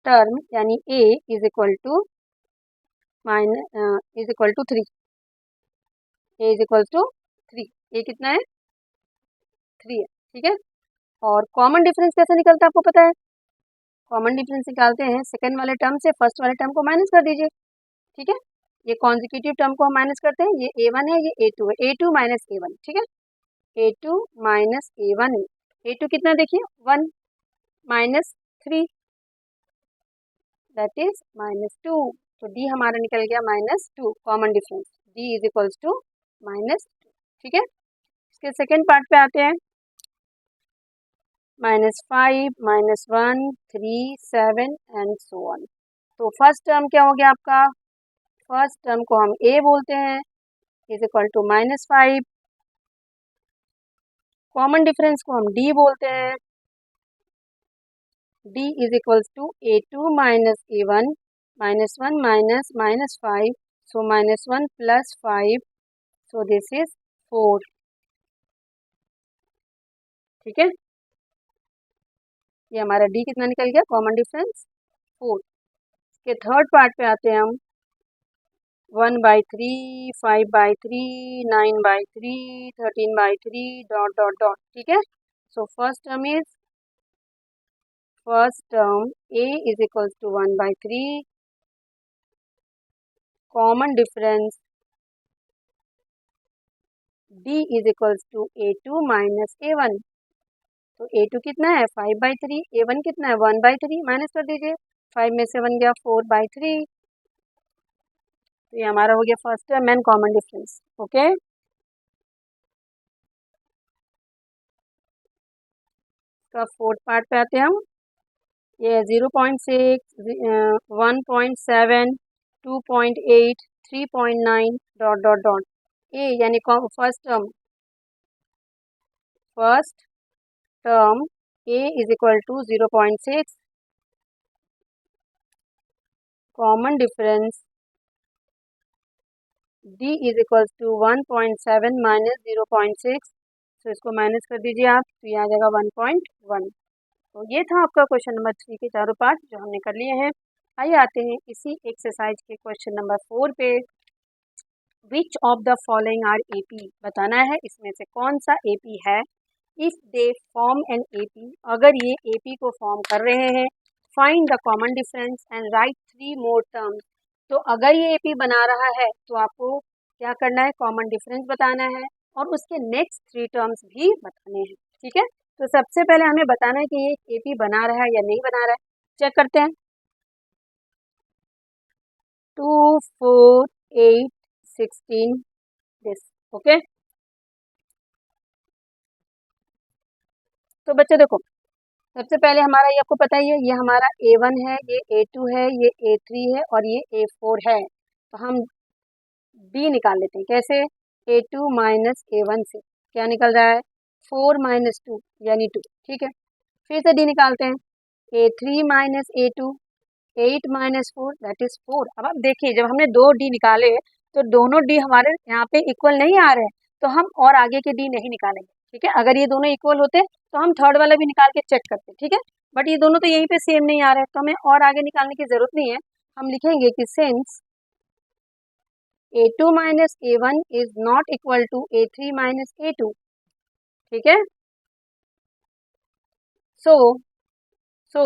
टर्म यानी A is equal to 3, A is equal to 3, A कितना है 3 है, ठीक है। और कॉमन डिफरेंस कैसे निकलता है आपको पता है, कॉमन डिफरेंस निकालते हैं सेकेंड वाले टर्म से फर्स्ट वाले टर्म को माइनस कर दीजिए, ठीक है। ये कॉन्जिक्यूटिव टर्म को हम माइनस करते हैं, ये A1 है ये A2 है, A2 माइनस A1, ठीक है। A2 माइनस A1, A2 कितना देखिए 1 माइनस 3 दैट इज -2, तो D हमारा निकल गया -2, common difference D is equals to -2, ठीक है। इसके सेकेंड पार्ट पे आते हैं, -5, -1, 3, 7 एंड सो ऑन। तो फर्स्ट टर्म क्या हो गया आपका, फर्स्ट टर्म को हम A बोलते हैं is equal to -5, common difference को हम D बोलते हैं, D is equals to A2 minus A1, -1 minus -5, so -1 plus 5, so this is 4, ठीक है। ये हमारा D कितना निकल गया, कॉमन डिफरेंस 4। इसके थर्ड पार्ट पे आते हैं हम, 1/3, 5/3, 9/3, 13/3 डॉट डॉट डॉट, ठीक है। So first term is first term A is equals to 1/3, common difference D is equals to A2 minus A1, तो A2 कितना है 5/3, A1 कितना है 1/3, माइनस कर दीजिए, 5 में से 1 गया 4/3, तो ये हमारा हो गया first term and common difference, okay. इसका फोर्थ पार्ट पे आते हैं हम, ये 0.6, 1.7, 2.8, 3.9 डॉट डॉट डॉट, ए यानी first term A is equal to 0.6, common difference D is equal to 1.7 minus 0.6, तो इसको माइनस कर दीजिए आप, तो ये आ जाएगा 1.1। तो ये था आपका क्वेश्चन नंबर 3 के चारों पार्ट जो हमने कर लिए हैं। आइए आते हैं इसी एक्सरसाइज के क्वेश्चन नंबर 4 पे। Which of the following are AP, बताना है इसमें से कौन सा AP है। If they form an AP, अगर ये AP को फॉर्म कर रहे हैं, find the common difference and write 3 more terms. तो अगर ये AP बना रहा है तो आपको क्या करना है, कॉमन डिफरेंस बताना है और उसके नेक्स्ट 3 टर्म्स भी बताने हैं, ठीक है। तो सबसे पहले हमें बताना है कि ये AP बना रहा है या नहीं बना रहा है। चेक करते हैं। 2, 4, 8, 16 दिस। ओके, तो बच्चों देखो, सबसे पहले हमारा ये आपको पता ही है, ये हमारा A1 है, ये A2 है, ये A3 है और ये A4 है। तो हम D निकाल लेते हैं। कैसे? A2 माइनस A1 से क्या निकल रहा है? 4 माइनस 2 यानी 2। ठीक है, फिर से D निकालते हैं। A3 minus A2, 8 minus 4 that is 4। अब आप देखिए, जब हमने दो D निकाले तो दोनों D हमारे यहाँ पे इक्वल नहीं आ रहे हैं, तो हम और आगे के D नहीं निकालेंगे। ठीक है, अगर ये दोनों इक्वल होते तो हम थर्ड वाला भी निकाल के चेक करते। ठीक है, बट ये दोनों तो यहीं पे सेम नहीं आ रहे हैं, तो हमें और आगे निकालने की जरूरत नहीं है। हम लिखेंगे कि since A2 minus A1 is not equal to A3 minus A2। ठीक है, so so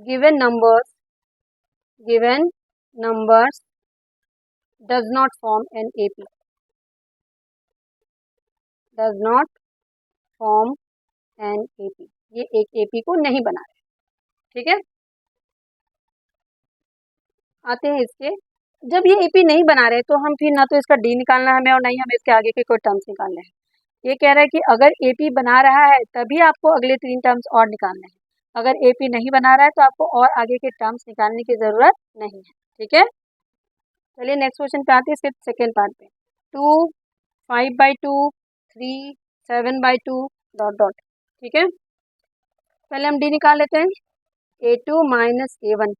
given numbers does not form an AP, does not form an AP। ये एक AP को नहीं बना रहे। ठीक है, आते हैं इसके। जब ये AP नहीं बना रहे तो हम फिर ना तो इसका D निकालना है हमें और ना ही हमें इसके आगे के कोई टर्म्स निकालने हैं। ये कह रहा है कि अगर AP बना रहा है तभी आपको अगले 3 टर्म्स और निकालने हैं। अगर AP नहीं बना रहा है तो आपको और आगे के टर्म्स निकालने की जरूरत नहीं है। ठीक है, चलिए नेक्स्ट क्वेश्चन पे आते हैं, इसके सेकेंड पार्ट पे। 2, 5/2, 3, 7/2 डॉट डॉट। ठीक है, पहले हम D निकाल लेते हैं। A2 माइनस A1,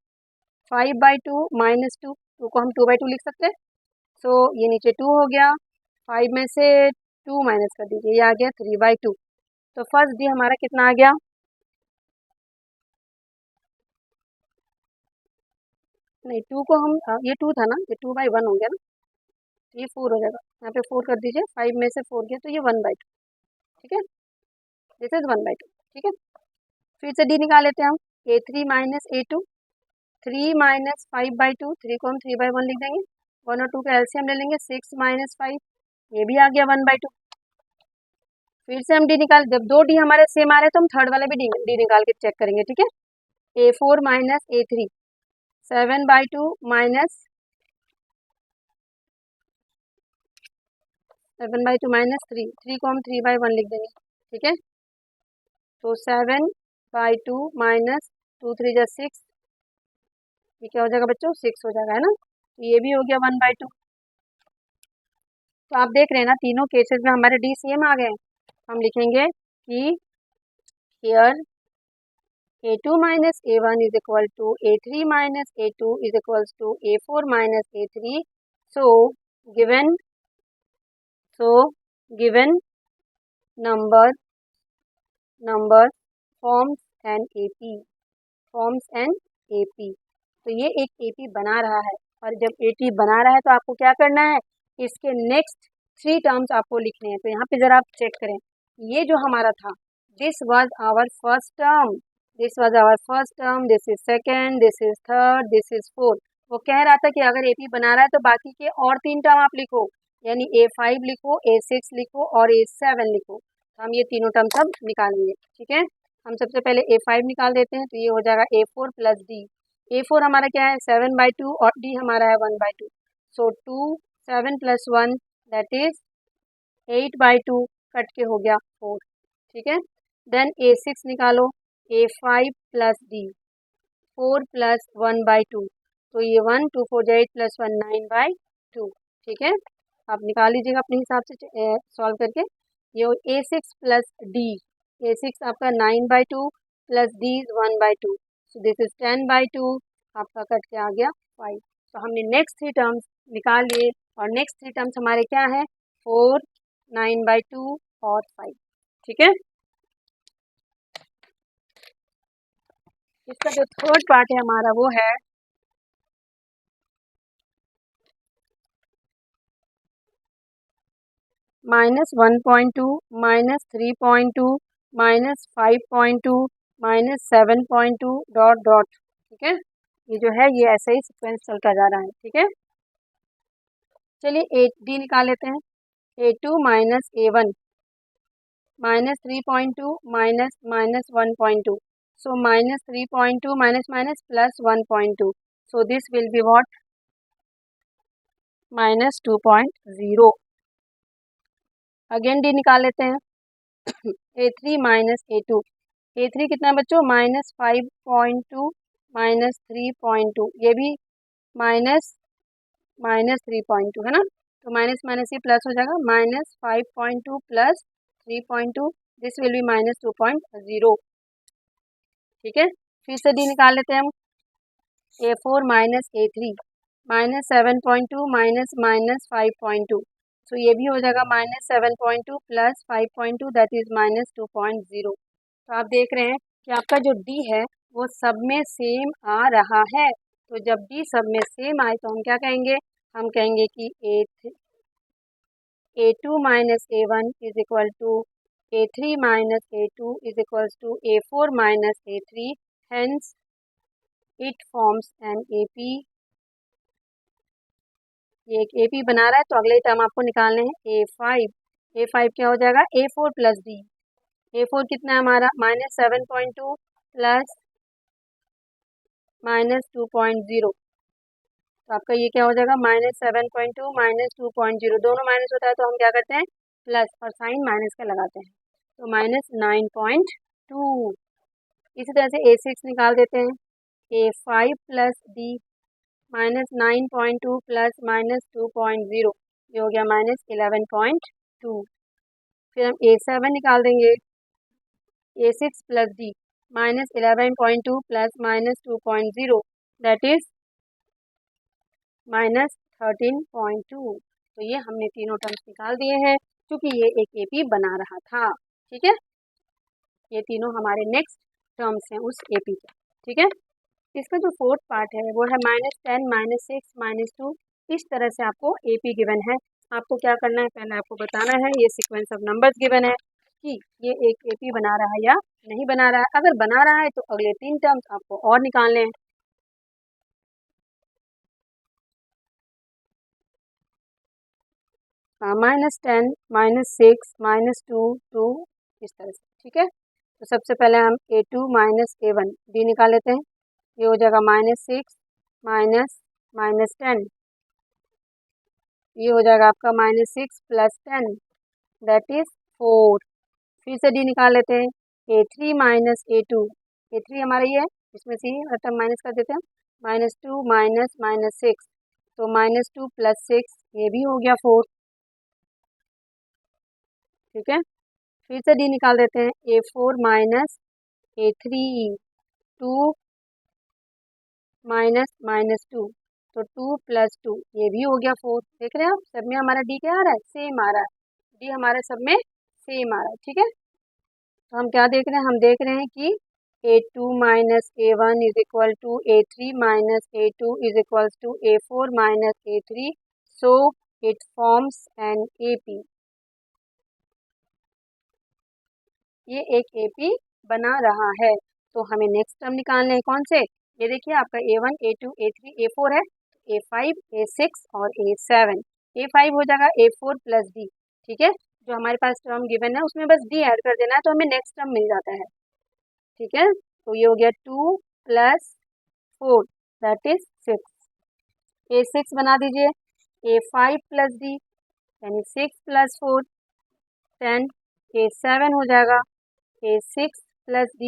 5/2 माइनस 2, 2 को हम 2/2 लिख सकते हैं। सो ये नीचे 2 हो गया, 5 में से 2 माइनस कर दीजिए, ये आ गया 3/2। तो फर्स्ट D हमारा कितना आ गया? नहीं, 2 को हम ये 2 था ना, ये 2/1 हो गया ना, तो ये 4 हो जाएगा। यहाँ पे 4 कर दीजिए, 5 में से 4 गया तो ये 1/2। ठीक है, दिस इज 1/2। ठीक है, फिर से D निकाल लेते हैं हम। A3 माइनस A2, 3 माइनस 5/2, 3 को हम 3/1 लिख देंगे। 1 और 2 का एलसीएम ले लेंगे, 6 माइनस 5, ये भी आ गया 1/2। फिर से हम D निकाल, जब दो D हमारे सेम आ रहे हैं तो हम थर्ड वाले भी D निकाल के चेक करेंगे। ठीक है, A4 माइनस A3, 7/2 माइनस 3, 3 को हम 3/1 लिख देंगे। ठीक है, तो 7/2 माइनस 2 3 जा 6, ये क्या हो जाएगा बच्चों? 6 हो जाएगा, है ना। तो ये भी हो गया 1/2। तो आप देख रहे हैं ना, तीनों केसेस में हमारे D सेम आ गए हैं। हम लिखेंगे कि here A2 minus A1 is equal to A3 minus A2 is equals to A4 minus A3. So given number forms an AP। तो ये एक AP बना रहा है, और जब AP बना रहा है तो आपको क्या करना है? इसके नेक्स्ट 3 टर्म्स आपको लिखने हैं। तो यहाँ पे जरा आप चेक करें, ये जो हमारा था, this was our first term, this was our first term, this is second, this is third, this is fourth. वो कह रहा था कि अगर AP बना रहा है तो बाकी के और 3 टर्म आप लिखो, यानी A5 लिखो, A6 लिखो और A7 लिखो। तो हम ये तीनों टर्म सब निकालेंगे। ठीक है, हम सबसे पहले A5 निकाल देते हैं, तो ये हो जाएगा A4 प्लस D। A4 हमारा क्या है? 7/2 और D हमारा है 1/2। सो 2 7 प्लस 1 दैट इज 8/2, कट के हो गया 4। ठीक है, देन A6 निकालो, A5 प्लस D, 4 प्लस 1/2, तो ये 1 2 4 8 प्लस 1 9/2। ठीक है, आप निकाल लीजिएगा अपने हिसाब से सॉल्व करके। ये A6 प्लस D, A6 आपका 9/2 plus D is 1/2, so this is 10/2, आपका कट के आ गया 5। तो हमने नेक्स्ट 3 टर्म्स निकाल लिए, और नेक्स्ट 3 टर्म्स हमारे क्या है? 4, 9/2 और 5। ठीक है, इसका जो थर्ड पार्ट है हमारा वो है -1.2, -3.2, -5.2, -7.2 डॉट डॉट। ठीक है, ये जो है ये ऐसे ही सीक्वेंस चलता जा रहा है। ठीक है, चलिए D निकाल लेते हैं। A2 minus A1, -3.2 minus -1.2. So -3.2 minus minus plus 1.2. So this will be what? -2.0. Again D निकाल लेते हैं. A3 minus A2. A3 कितना है बच्चों? -5.2 minus 3.2. ये भी -3.2 है ना. तो माइनस माइनस ये प्लस हो जाएगा. -5.2 प्लस 3.2. This will be -2.0. ठीक है. फिर से डी निकाल लेते हैं हम. A4 minus A3 -7.2 minus -5.2. तो ये भी हो जाएगा -7.2 प्लस 5.2 दैट इज -2.0. तो आप देख रहे हैं कि आपका जो डी है वो सब में सेम आ रहा है. तो जब डी सब में सेम आए तो हम क्या कहेंगे? हम कहेंगे कि A2 minus A1 is equal to A3 minus A2 is equals to A4 minus A3. Hence it forms an AP. ये एक AP बना रहा है. तो अगले टर्म आपको निकालने हैं A5. A5 क्या हो जाएगा? A4 plus D. A4 कितना है हमारा? -7.2 प्लस -2.0. तो आपका ये क्या हो जाएगा? -7.2 -2.0. दोनों माइनस होता है तो हम क्या करते हैं? प्लस, और साइन माइनस का लगाते हैं. तो -9.2. इसी तरह से A6 निकाल देते हैं. A5 plus D -9.2 plus -2.0. ये हो गया -11.2. फिर हम A7 निकाल देंगे. A6 plus D -11.2 plus -2.0 that is -13.2. तो ये हमने तीनों टर्म्स निकाल दिए हैं क्योंकि ये एक AP बना रहा था. ठीक है. ये तीनों हमारे नेक्स्ट टर्म्स हैं उस AP के. ठीक है. इसका जो फोर्थ पार्ट है वो है -10 -6 -2. इस तरह से आपको AP गिवन है. आपको क्या करना है? पहले आपको बताना है ये सीक्वेंस ऑफ नंबर्स गिवन है कि ये एक AP बना रहा है या नहीं बना रहा है. अगर बना रहा है तो अगले 3 टर्म्स आपको और निकालने हैं. -10 -6 -2 2 इस तरह से. ठीक है. तो सबसे पहले हम A2 minus A1 B निकाल लेते हैं. ये हो जाएगा -6 -10. ये हो जाएगा आपका -6 प्लस 10 दैट इज 4. फिर से D निकाल लेते हैं. A3 minus A2. A3 हमारा ये है, इसमें से ही टर्म माइनस कर देते हैं. -2 -6. तो -2 प्लस 6 ये भी हो गया 4. ठीक है. फिर से D निकाल देते हैं. A4 minus A3 2 -2. तो 2 प्लस 2 ये भी हो गया 4. देख रहे हैं आप सब में हमारा D क्या आ रहा है? सेम आ रहा है. D हमारे सब में सेम आ रहा है. ठीक है. तो हम क्या देख रहे हैं? हम देख रहे हैं कि A2 minus A1 is equal to A3 minus A2 is equals to A4 minus A3. So it forms an AP. ये एक AP बना रहा है. तो हमें नेक्स्ट टर्म निकालने हैं. कौन से? ये देखिए आपका A1 A2 A3 A4 है. A5 A6 और A7. A5 हो जाएगा A4 प्लस D. ठीक है. जो हमारे पास टर्म गिवन है उसमें बस D ऐड कर देना है तो हमें नेक्स्ट टर्म मिल जाता है. ठीक है. तो ये हो गया 2 प्लस 4 दैट इज 6. A6 बना दीजिए. A5 प्लस D यानी 6 प्लस 4 10. A7 हो जाएगा A6 प्लस D.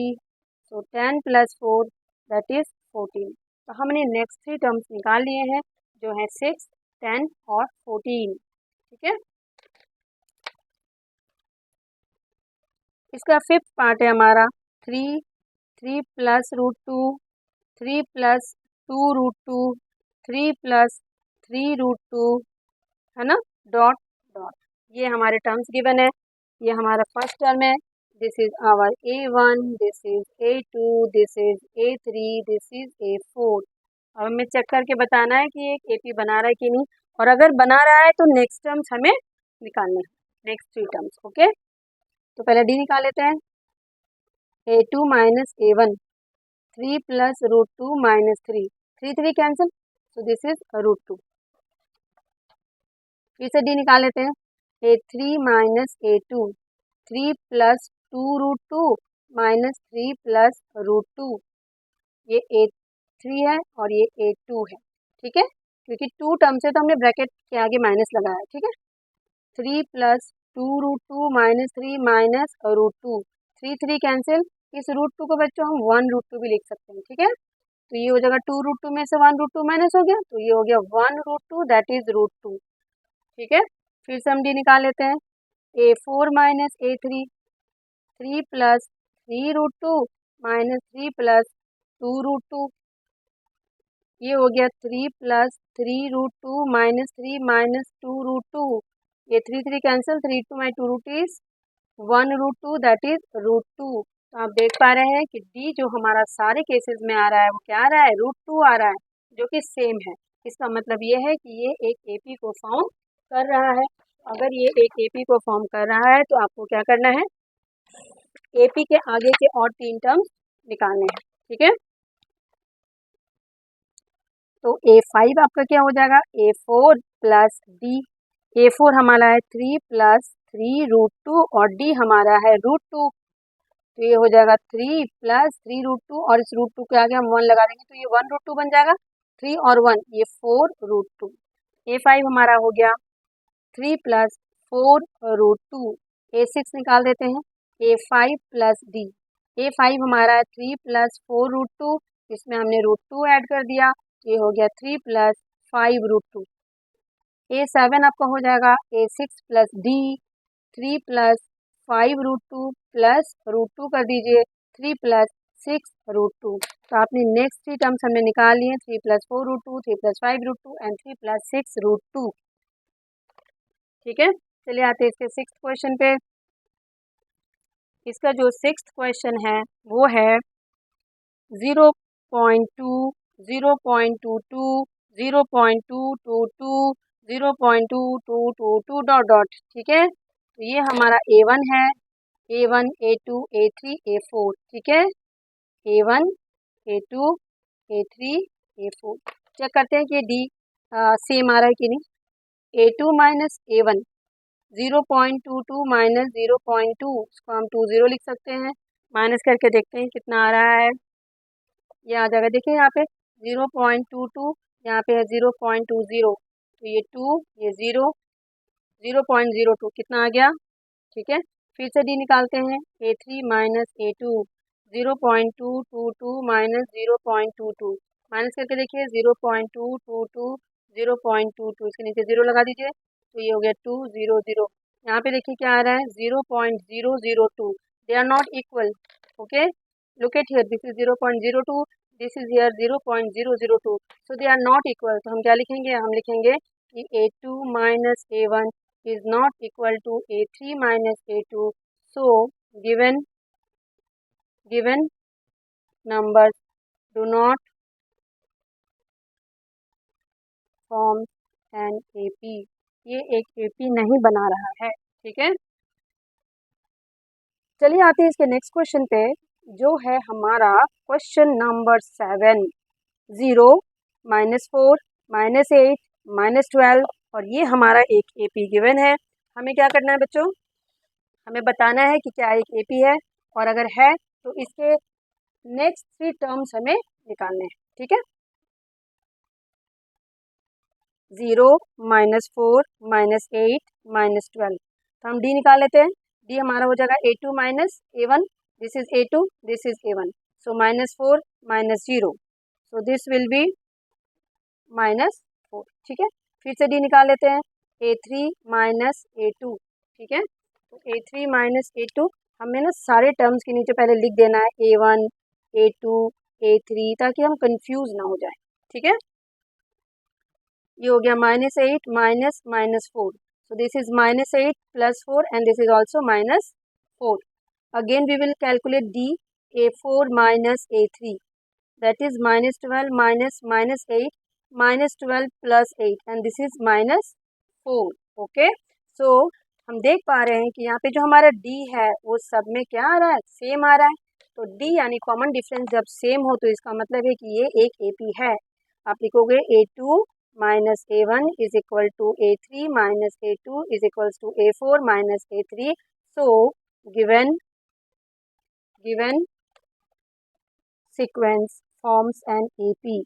तो 10 प्लस 4 दैट इज 14. तो हमने नेक्स्ट 3 टर्म्स निकाल लिए हैं जो है 6 10 और 14. ठीक है. इसका फिफ्थ पार्ट है हमारा 3 प्लस √2 3 प्लस 2√2 3 प्लस 3√2 है ना. Dot dot. ये हमारे टर्म्स गिवन है. ये हमारा फर्स्ट टर्म है. This is our A1, this is A2, this is A3, this is A4. अब हमें चेक करके बताना है कि एक AP बना रहा है कि नहीं. और अगर बना रहा है तो नेक्स्ट टर्म्स हमें निकालने हैं. Next 3 terms. ओके. तो पहले D निकाल लेते हैं. A2 minus A1 3 plus √2 minus 3. 3 cancel. So this is √2. फिर से D निकाल लेते हैं. A3 minus A2 3 plus 2√2 minus 3 plus √2, ये A3 है और ये A2 है, ठीक है, क्योंकि 2 टर्म से तो हमने ब्रैकेट के आगे माइनस लगाया है, ठीक है। 3 प्लस 2√2 माइनस 3 माइनस √2, 3 कैंसिल, इस √2 को बच्चों हम 1√2 भी लिख सकते हैं, ठीक है। तो ये हो जाएगा 2√2 में से 1√2 माइनस हो गया, तो ये हो गया 1√2, दैट इज √2, ठीक है। फिर से हम डी निकाल लेते हैं, A4 minus A3, 3 plus 3√2 minus 3 plus 2√2, ये हो गया 3 प्लस 3√2 माइनस 3 माइनस 2√2, ये 3 cancel, 3 2 my 2 root is 1√2, that is √2। तो आप देख पा रहे हैं कि डी जो हमारा सारे केसेस में आ रहा है वो क्या आ रहा है, √2 आ रहा है, जो कि सेम है। इसका मतलब ये है कि ये एक एपी को फॉर्म कर रहा है। अगर ये एक एपी को फॉर्म कर रहा है तो आपको क्या करना है, एपी के आगे के और 3 टर्म्स निकालने हैं, ठीक है। तो A5 आपका क्या हो जाएगा, A4 प्लस डी, A4 हमारा है 3 प्लस 3√2 और डी हमारा है √2, तो ये हो जाएगा 3 प्लस 3√2 और इस √2 के आगे हम 1 लगा देंगे तो ये 1√2 बन जाएगा, 3 और 1 ये 4√2। A5 हमारा हो गया 3 प्लस 4√2, A6 निकाल देते हैं, A5 प्लस डी, A5 हमारा है 3 प्लस 4√2, इसमें हमने √2 ऐड कर दिया, ये हो गया 3 प्लस 5√2। A7 आपका हो जाएगा A6 plus D, 3 plus 5√2 plus √2 कर दीजिए, 3 प्लस 6√2। तो आपने नेक्स्ट 3 टर्म्स हमने निकाल लिए, 3 प्लस 4√2, 3 प्लस 5√2 एंड 3 प्लस 6√2, ठीक है। चलिए आते हैं इसके 6th क्वेश्चन पे। इसका जो 6th क्वेश्चन है वो है 0.2, 0.22, 0.222, 0.2222 डॉट डॉट, ठीक है। तो ये हमारा A1 है, A1, A2, A3, A4, ठीक है, A1, A2, A3, A4। Check करते हैं कि डी सेम आ रहा है कि नहीं। A2 माइनस A1, 0.22 माइनस 0.2, इसको हम 20 लिख सकते हैं, माइनस करके देखते हैं कितना आ रहा है, ये आ जाएगा, देखिए यहाँ पे 0.22, यहाँ पे है 0.20, तो ये 2, ये 0, 0.02 कितना आ गया, ठीक है। फिर से डी निकालते हैं, A3 minus A2, 0.222 minus 0.22, minus करके देखिए 0.222, 0.22, इसके नीचे 0 लगा दीजिए, तो ये हो गया 200। यहाँ पे देखिए क्या आ रहा है 0.002, they are not equal, okay, look at here, this is 0.02, this is here 0.002, so they are not equal। तो हम क्या लिखेंगे, हम लिखेंगे कि A2 minus A1 is not equal to A3 minus A2, so given numbers do not form an AP, ये एक AP नहीं बना रहा है, ठीक है। चलिए आते हैं इसके नेक्स्ट क्वेश्चन पे, जो है हमारा क्वेश्चन नंबर 7, 0, -4, -8, -12 और ये हमारा एक AP गिवन है। हमें क्या करना है बच्चों, हमें बताना है कि क्या एक AP है, और अगर है तो इसके नेक्स्ट 3 टर्म्स हमें निकालने हैं, ठीक है। 0, -4, -8, -12, तो हम डी निकाल लेते हैं, डी हमारा हो जाएगा A2 minus A1, this is A2, this is A1, so -4 -0, so this will be -4, ठीक है। फिर से डी निकाल लेते हैं, A3 माइनस A2, ठीक है, तो A3 माइनस A2 हमें ना सारे टर्म्स के नीचे पहले लिख देना है A1, A2, A3, ताकि हम कंफ्यूज ना हो जाए, ठीक है। ये हो गया -8 minus -4, so this is -8 plus 4 and this is also -4। Again we will calculate D, A4 minus A3, that is -12 minus -8 -12 plus 8 and this is -4, okay। so हम देख पा रहे हैं कि यहाँ पे जो हमारा D है वो सब में क्या आ रहा है, सेम आ रहा है। तो D यानी कॉमन डिफरेंस जब सेम हो तो इसका मतलब है कि ये एक AP है। आप लिखोगे A2 minus A1 is equal to A3 minus A2 is equals to A4 minus A3, so given sequence forms an AP,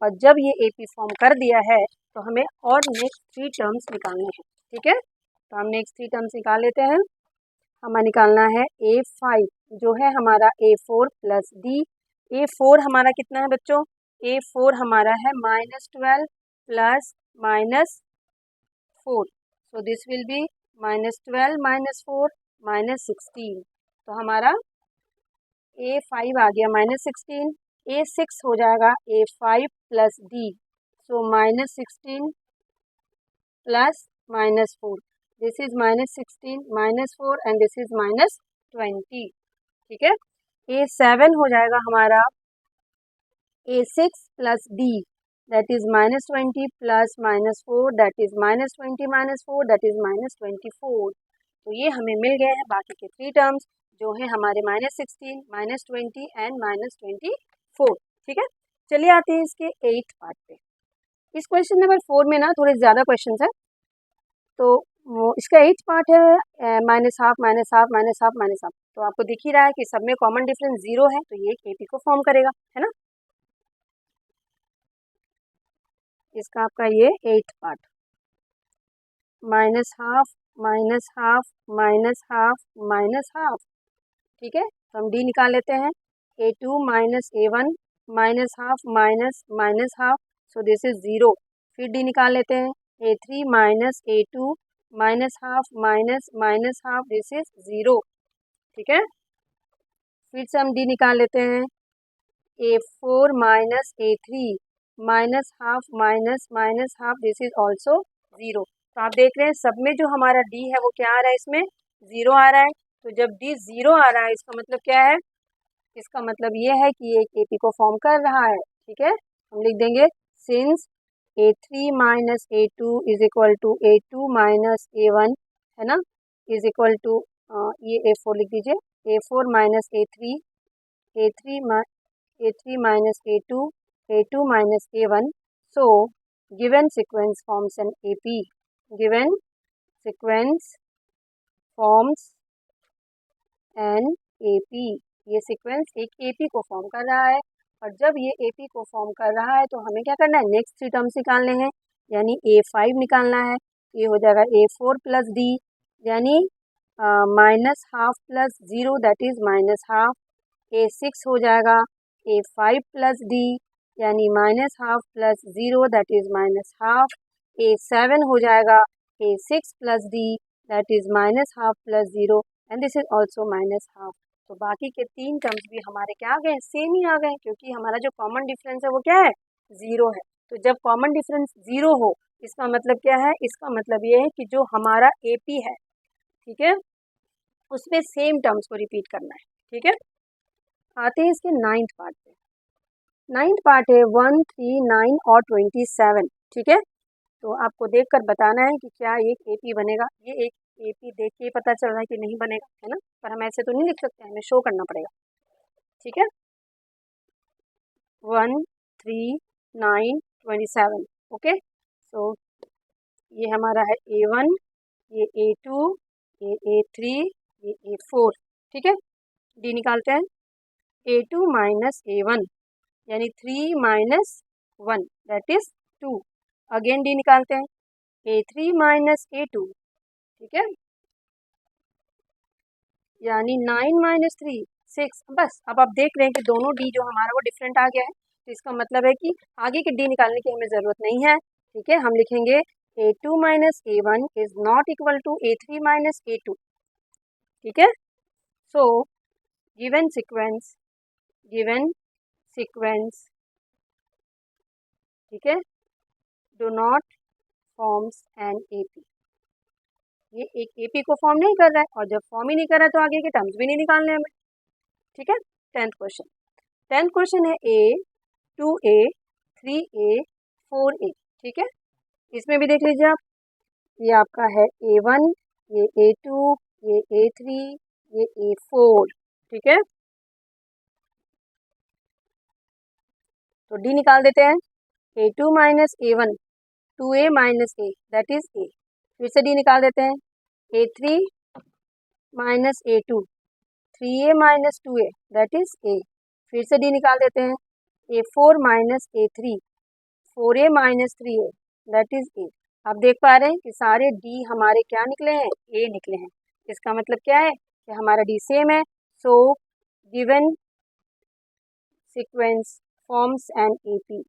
और जब ये AP फॉर्म कर दिया है तो हमें और नेक्स्ट 3 टर्म्स निकालने हैं, ठीक है। तो हम नेक्स्ट 3 टर्म्स निकाल लेते हैं। हमें निकालना है A5 जो है हमारा A4 प्लस D। A4 हमारा कितना है बच्चों? A4 हमारा है -12 plus -4, so this will be -12 -4 -16। तो हमारा A5 आ गया -16। A6 हो जाएगा A5 plus D, so -16 plus -4, this is -16 -4 and this is -20, ठीक है। A7 हो जाएगा हमारा A6 plus D, that is -20 plus -4, that is -20 -4, that is -24। तो ये हमें मिल गए हैं बाकी के 3 टर्म्स जो है हमारे -16 -20 एंड -24, ठीक है। चलिए आते हैं इसके 8th पार्ट पे। इस क्वेश्चन नंबर 4 में ना थोड़े ज़्यादा क्वेश्चन है, तो वो इसका 8th पार्ट है -12 -12 -12 -12। तो आपको दिख ही रहा है कि सब में कॉमन डिफरेंस 0 है, तो ये एक AP को फॉर्म करेगा, है ना। इसका आपका ये 8th पार्ट -12 -12 -12 ठीक है। तो हम D निकाल लेते हैं, A2 minus A1 -12 -12, so this is 0। फिर D निकाल लेते हैं, A3 minus A2 -12 -12, this is 0, ठीक है। फिर से हम D निकाल लेते हैं, A4 minus A3 -12 this is also 0। तो आप देख रहे हैं सब में जो हमारा D है वो क्या आ रहा है, इसमें 0 आ रहा है। तो जब D 0 आ रहा है इसका मतलब क्या है? इसका मतलब ये है कि ये एक AP को फॉर्म कर रहा है, ठीक है। हम लिख देंगे since A3 minus A2 is equal to A2 minus A1, है ना, इज इक्वल टू ये A4 लिख दीजिए, A4 minus A3 A3 minus A2 minus A1. So, given sequence forms an AP. Given sequence forms an AP. ये sequence एक AP को form कर रहा है, और जब ये AP को फॉर्म कर रहा है तो हमें क्या करना है, नेक्स्ट 3 टर्म्स निकालने हैं, यानी A5 निकालना है। ये हो जाएगा A4 प्लस D, यानी -12 प्लस 0, दैट इज -12। A6 हो जाएगा A5 प्लस D, यानी -12 प्लस 0, दैट इज -12। A7 हो जाएगा A6 plus D, that is -12 plus 0, and this is also -12। तो बाकी के 3 टर्म्स भी हमारे क्या आ गए, सेम ही आ गए, क्योंकि हमारा जो कॉमन डिफरेंस है वो क्या है, 0 है। तो जब कॉमन डिफरेंस 0 हो, इसका मतलब क्या है, इसका मतलब ये है कि जो हमारा AP है, ठीक है, उसमें सेम टर्म्स को रिपीट करना है, ठीक है। आते हैं इसके 9th पार्ट पे। 9th पार्ट है 1, 3, 9 और 27, ठीक है। तो आपको देखकर बताना है कि क्या एक AP बनेगा। ये एक AP देख के पता चल रहा है कि नहीं बनेगा, है ना, पर हम ऐसे तो नहीं लिख सकते, हमें शो करना पड़ेगा, ठीक है। 1, 3, 9, 27, ओके। सो ये हमारा है A1, ये A2, ये A3, ये A4, ठीक है। D निकालते हैं, A2 माइनस A1, यानी 3 minus 1, that is 2। Again D निकालते हैं, A3 माइनस A2, ठीक है, यानी 9 माइनस 3 6। बस अब आप देख रहे हैं कि दोनों D जो हमारा वो डिफरेंट आ गया है, तो इसका मतलब है कि आगे के D निकालने की हमें ज़रूरत नहीं है, ठीक है। हम लिखेंगे A2 minus A1 is not equal to A3 minus A2, ठीक है। सो गिवन सीक्वेंस ठीक है, do not forms an AP। ये एक AP को फॉर्म नहीं कर रहा है, और जब फॉर्म ही नहीं कर रहा है तो आगे के टर्म्स भी नहीं निकालने हमें, ठीक है। 10th क्वेश्चन है A 2A 3A 4A, ठीक है। इसमें भी देख लीजिए आप, ये आपका है A1, ये A2, ये A3, ये A4, ठीक है। तो D निकाल देते हैं, A2 minus A1, 2A minus A, that is A, फिर से डी निकाल देते हैं, A3 minus A2, 3A minus 2A that is A। फिर से डी निकाल देते हैं, A4 minus A3, 4A minus 3A that is A। आप देख पा रहे हैं कि सारे डी हमारे क्या निकले हैं, A निकले हैं। इसका मतलब क्या है कि हमारा डी सेम है। So given sequence forms an AP,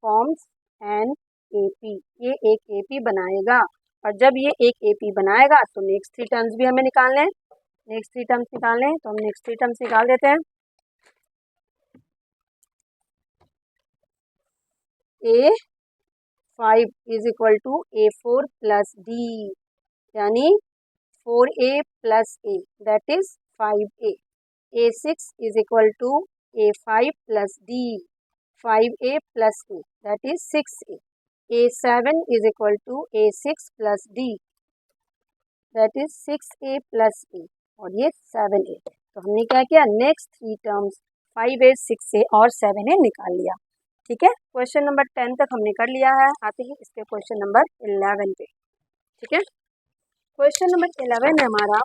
forms an AP, ये एक AP बनाएगा। और जब ये एक AP बनाएगा तो नेक्स्ट 3 टर्म्स भी हमें निकालने हैं। नेक्स्ट 3 टर्म्स निकालने हैं तो हम नेक्स्ट 3 टर्म्स निकाल देते हैं। A5 is equal to A4 plus D, यानी 4A plus A that is 5A। A6 is equal to A5 plus D, 5A plus A that is 6A। A7 is equal to A6 plus D that is 6A plus A, और ये 7A। तो हमने क्या किया, next 3 terms 5A, 6A और 7A निकाल लिया। ठीक है, क्वेश्चन नंबर 10 तक हमने कर लिया है। आते हैं इसके क्वेश्चन नंबर 11 पे। ठीक है, क्वेश्चन नंबर 11 है हमारा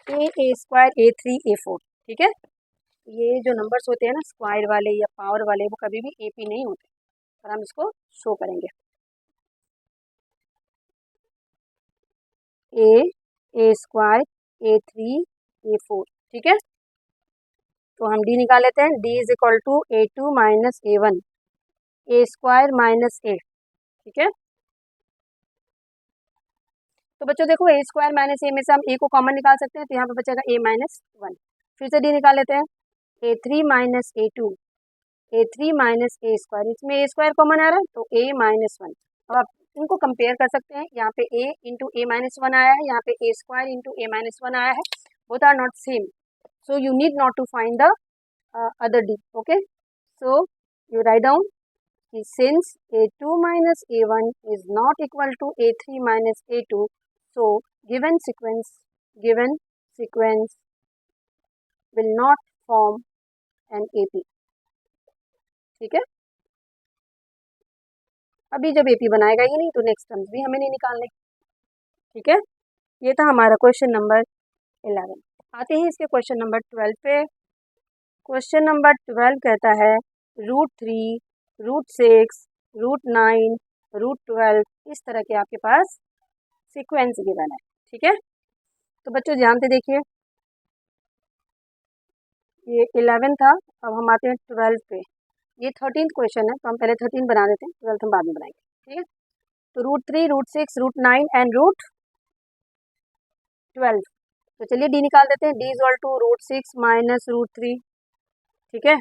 A² A3 A4। ठीक है, ये जो नंबर्स होते हैं ना स्क्वायर वाले या पावर वाले, वो कभी भी AP नहीं होते, और हम इसको शो करेंगे। A² A3 A4। ठीक है, तो हम डी निकाल लेते हैं, D is equal to A2 minus A1, A² minus A। ठीक है, तो बच्चों देखो A² माइनस A में से हम A को कॉमन निकाल सकते हैं, तो यहाँ पे बचेगा A माइनस 1। फिर से डी निकाल लेते हैं, A3 minus A2, A3 minus A², इसमें A² कॉमन आ रहा है तो A माइनस 1। अब आप इनको कंपेयर कर सकते हैं, यहाँ पे A इंटू A माइनस 1 आया है, यहाँ पे A² इंटू A माइनस 1 आया है, both are not same, so you need not to find the other D. Okay, so you write down since A2 minus A1 is not equal to A3 minus A2, so given sequence will not form an AP. ठीक है, अभी जब AP बनाएगा ही नहीं तो next terms भी हमें नहीं निकालने। ठीक है, ये था हमारा क्वेश्चन नंबर 11। आते हैं इसके क्वेश्चन नंबर 12 पे। क्वेश्चन नंबर 12 कहता है √3, √6, √9, √12, इस तरह के आपके पास सीक्वेंस गिवन है। ठीक है, तो बच्चों ध्यान से देखिए, ये 11 था, अब हम आते हैं 12 पे। ये 13th क्वेश्चन है, तो हम पहले 13 बना देते हैं, 12 हम बाद में बनाएंगे। ठीक है, तो √3, √6, √9 एंड √12। तो चलिए डी निकाल देते हैं, D is equal to √6 minus √3। ठीक है,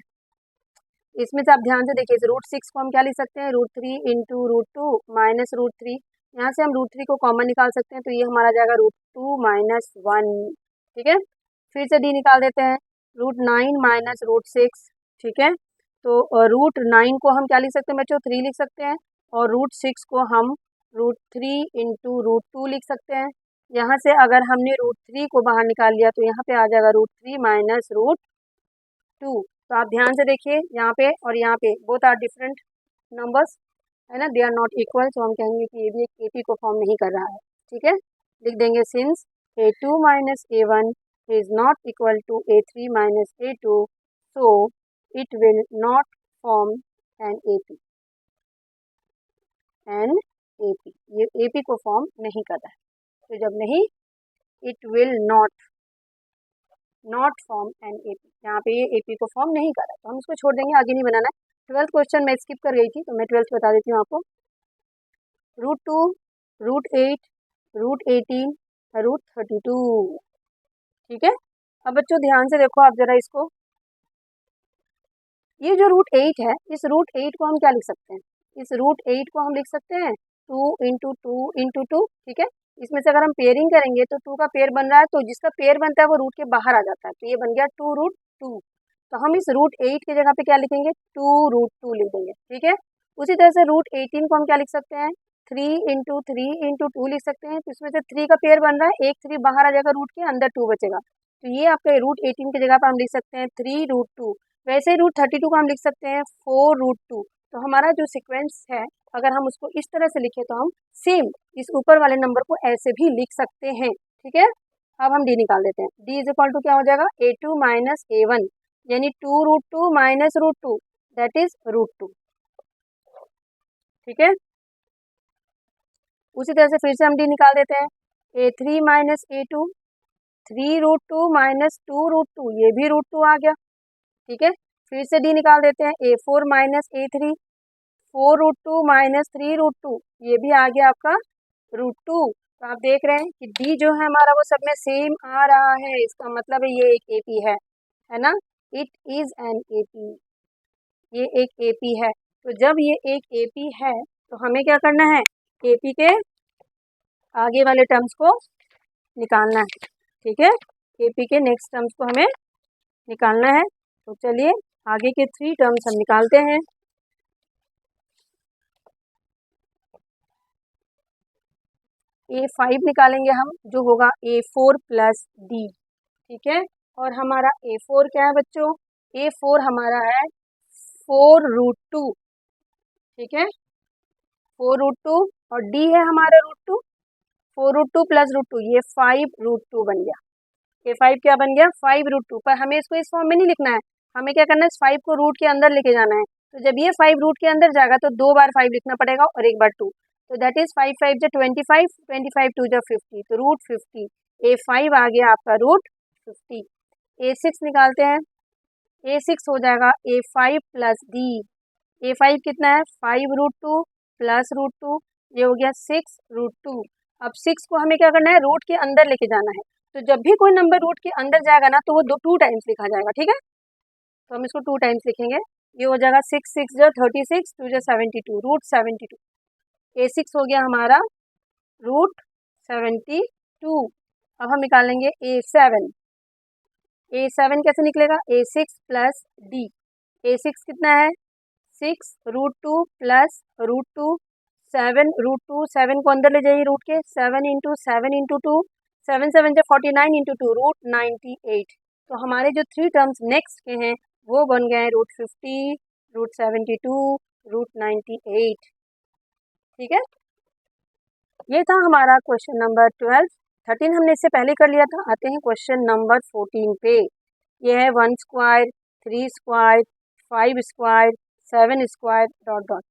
इसमें से आप ध्यान से देखिए, √6 को हम क्या लिख सकते हैं, √3 इंटू √2 माइनस √3। यहाँ से हम √3 को कॉमन निकाल सकते हैं, तो ये हमारा जाएगा √2 माइनस 1। ठीक है, फिर से डी निकाल देते हैं, √9 माइनस √6। ठीक है, तो √9 को हम क्या लिख सकते हैं बच्चों, 3 लिख सकते हैं, और √6 को हम √3 इंटू √2 लिख सकते हैं। यहाँ से अगर हमने √3 को बाहर निकाल लिया तो यहाँ पे आ जाएगा √3 माइनस √2। तो आप ध्यान से देखिए, यहाँ पे और यहाँ पे बोथ आर डिफरेंट नंबर्स, है ना, दे आर नॉट इक्वल, तो हम कहेंगे कि ये भी एक AP को फॉर्म नहीं कर रहा है। ठीक है, लिख देंगे since A2 minus A1 is not equal to A3 minus A2, so it will not form an AP। ये AP को फॉर्म नहीं कर रहा है, तो जब नहीं, it will not form an AP, यहाँ पे ये AP को फॉर्म नहीं कर रहा है, तो हम इसको छोड़ देंगे, आगे नहीं बनाना है। 12th क्वेश्चन मैं स्किप कर गई थी, तो मैं 12th बता देती हूँ आपको। √2, √8, √18, √32। ठीक है, अब बच्चों ध्यान से देखो आप जरा इसको, ये जो √8 है, इस √8 को हम क्या लिख सकते हैं, इस √8 को हम लिख सकते हैं 2 इंटू 2 इंटू 2। ठीक है, इसमें से अगर हम पेयरिंग करेंगे तो 2 का पेयर बन रहा है, तो जिसका पेयर बनता है वो रूट के बाहर आ जाता है, तो ये बन गया 2√2। तो हम इस √8 की जगह पे क्या लिखेंगे, 2√2 लिख देंगे। ठीक है, उसी तरह से √18 को हम क्या लिख सकते हैं, 3 इंटू 3 इंटू 2 लिख सकते हैं, तो इसमें से 3 का पेयर बन रहा है, एक 3 बाहर आ जाएगा रूट के, अंदर 2 बचेगा, तो ये आपका √18 की जगह पर हम लिख सकते हैं 3√2। वैसे ही √32 को हम लिख सकते हैं 4√2। तो हमारा जो सीक्वेंस है अगर हम उसको इस तरह से लिखें तो हम सेम इस ऊपर वाले नंबर को ऐसे भी लिख सकते हैं, ठीक है। अब हम डी निकाल देते हैं। डी इज इक्वल टू क्या हो जाएगा, A2 माइनस A1 यानी 2√2 माइनस √2 दैट इज √2, ठीक है। उसी तरह से फिर से हम डी निकाल देते हैं। A3 माइनस A2 3√2 माइनस 2√2 ये भी √2 आ गया, ठीक है। फिर से डी निकाल देते हैं। A4 माइनस A3 4√2 माइनस 3√2 ये भी आ गया आपका √2। तो आप देख रहे हैं कि डी जो है हमारा वो सब में सेम आ रहा है, इसका मतलब है ये एक एपी है ना, इट इज एन एपी, ये एक एपी है। तो जब ये एक एपी है तो हमें क्या करना है, एपी के आगे वाले टर्म्स को निकालना है, ठीक है। एपी के नेक्स्ट टर्म्स को हमें निकालना है। तो चलिए आगे के 3 टर्म्स हम निकालते हैं। A5 निकालेंगे हम, जो होगा A4 प्लस डी, ठीक है। और हमारा A4 क्या है बच्चों, A4 हमारा है 4√2, ठीक है, 4√2 और डी है हमारा √2, 4√2 प्लस √2 ये 5√2 बन गया। A5 क्या बन गया, 5√2। पर हमें इसको इस फॉर्म में नहीं लिखना है, हमें क्या करना है, 5 को रूट के अंदर लेके जाना है। तो जब ये 5 रूट के अंदर जाएगा तो 2 बार 5 लिखना पड़ेगा और 1 बार 2, तो दैट इज 5 5 जो 25, 25 2 जो 50, तो √50। A5 आ गया आपका √50। A6 निकालते हैं। A6 हो जाएगा A5 प्लस डी। A5 कितना है, 5√2 प्लस √2 ये हो गया 6√2। अब 6 को हमें क्या करना है, रूट के अंदर लेके जाना है। तो जब भी कोई नंबर रूट के अंदर जाएगा ना तो वो 2 टाइम्स लिखा जाएगा, ठीक है। तो हम इसको 2 टाइम्स लिखेंगे। ये हो जाएगा 6 6 जो 36 2 जो 72 √72। A6 हो गया हमारा √72। अब हम निकालेंगे A7। A7 कैसे निकलेगा, A6 प्लस डी। A6 कितना है, 6√2 प्लस √2 7√2, 7 को अंदर ले जाइए रूट के, 7 इंटू 7 इंटू 2 7 7 जो 49 इंटू 2 √98। तो हमारे जो 3 टर्म्स नेक्स्ट के हैं वो बन गए हैं √50 √72 √98, ठीक है। ये था हमारा क्वेश्चन नंबर 12। 13 हमने इससे पहले कर लिया था। आते हैं क्वेश्चन नंबर 14 पे। ये है 1 square 3 square 5 square 7 square dot dot.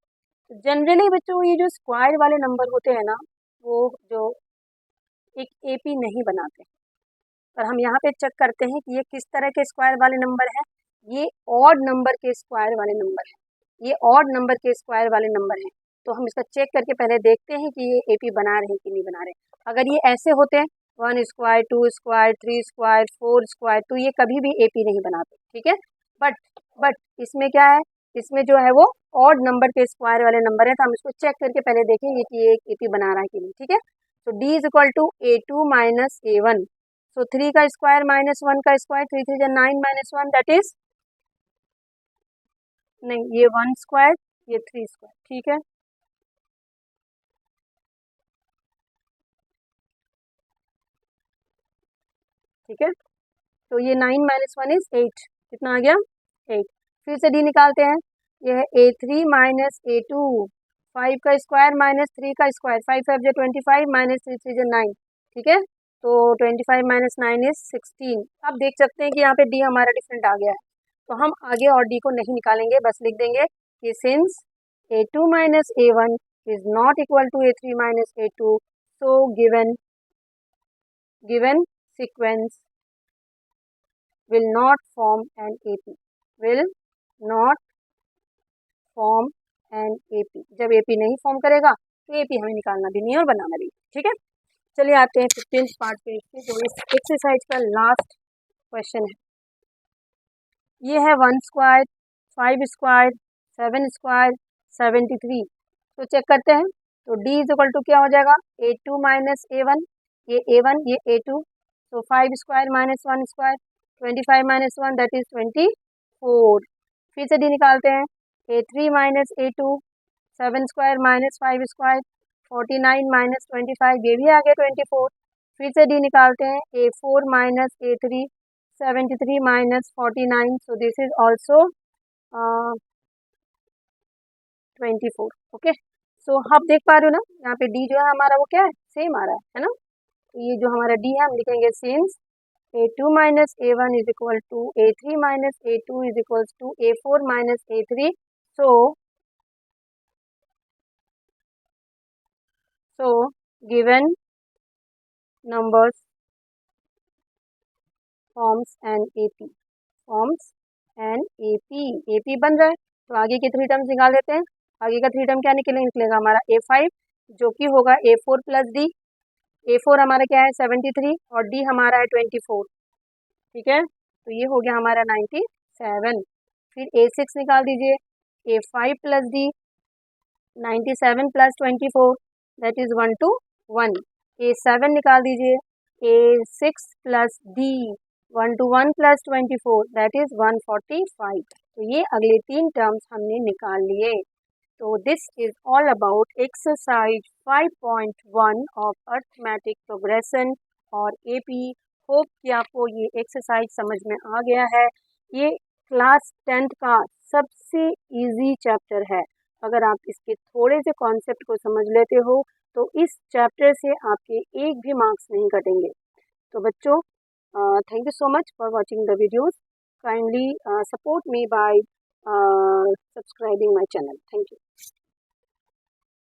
Generally बच्चों ये जो स्क्वायर वाले नंबर होते हैं ना वो जो एक एपी नहीं बनाते, पर हम यहाँ पे चेक करते हैं कि ये किस तरह के स्क्वायर वाले नंबर हैं। ये ऑड नंबर के स्क्वायर वाले नंबर हैं, ये ऑड नंबर के स्क्वायर वाले नंबर हैं। तो हम इसका चेक करके पहले देखते हैं कि ये एपी बना रहे हैं कि नहीं बना रहे। अगर ये ऐसे होते हैं 1 स्क्वायर 2 स्क्वायर 3 स्क्वायर 4 स्क्वायर तो ये कभी भी एपी नहीं बनाते, ठीक है। बट इसमें क्या है, इसमें जो है वो ऑड नंबर के स्क्वायर वाले नंबर है। तो हम इसको चेक करके पहले देखेंगे कि ये एपी बना रहा है कि नहीं, ठीक है। तो D is equal to A2 minus A1। So 3 का स्क्वायर माइनस 1 का स्क्वायर 3 3 जा 9 माइनस 1 दैट इज नहीं, ये 1 स्क्वायर ये 3 स्क्वायर, ठीक है। ठीक है, तो ये 9 माइनस 1 इज 8, कितना आ गया 8। फिर से डी निकालते हैं। ये है A3 माइनस A2, 5 का स्क्वायर माइनस 3 का स्क्वायर 5 5 जो 25 माइनस 3 3 जो 9, ठीक है। तो 25 माइनस 9 इज 16। अब देख सकते हैं कि यहाँ पे डी हमारा डिफरेंट आ गया है, तो हम आगे और डी को नहीं निकालेंगे, बस लिख देंगे कि since A2 minus A1 is not equal to A3 minus A2 so given sequence will not form an AP, will not form an AP। जब AP नहीं फॉर्म करेगा तो AP हमें निकालना भी नहीं और बनाना भी, ठीक है। चलिए आते हैं 15th पार्ट पे, जो इस एक्सरसाइज का लास्ट क्वेश्चन है। ये है 1 स्क्वायर 5 स्क्वायर 7 स्क्वायर 73। तो चेक करते हैं। तो D इज इक्वल टू क्या हो जाएगा, A2 माइनस A1, ये A1 ये A2, तो 5 square minus 1 square 25 minus 1 that is 24। फिर से डी निकालते हैं। A3 minus A2 7 square minus 5 square 49 minus 25 ये भी आ गया 24। फिर से डी निकालते हैं। A4 minus A3 73 minus 49, so this is also 24। Okay, so आप देख पा रहे हो ना, यहाँ पे डी जो है हमारा वो क्या है, सेम आ रहा है ना। तो ये जो हमारा डी है हम लिखेंगे since A2 minus A1 is equal to A3 minus A2 is equals to A4 minus A3. So given numbers forms an AP, forms an AP बन रहा है। तो आगे के 3 टर्म्स निकाल देते हैं। आगे का 3 टर्म क्या निकलेगा हमारा A5 जो कि होगा A4 प्लस डी। A4 हमारा क्या है 73 और डी हमारा है 24। ठीक है, तो ये हो गया हमारा 97। फिर A6 निकाल दीजिए, A5 plus D 97 plus 24 that is 1 to 1। A7 निकाल दीजिए, A6 plus D 1 to 1 plus 24 that is 145। तो ये अगले 3 टर्म्स हमने निकाल लिए। तो this is all about exercise 5.1 of arithmetic progression और एपी। होप कि आपको ये एक्सरसाइज समझ में आ गया है। ये क्लास 10th का सबसे इजी चैप्टर है। अगर आप इसके थोड़े से कॉन्सेप्ट को समझ लेते हो तो इस चैप्टर से आपके एक भी मार्क्स नहीं घटेंगे। तो बच्चों, thank you so much for watching the videos. Kindly support me by subscribing my channel. Thank you.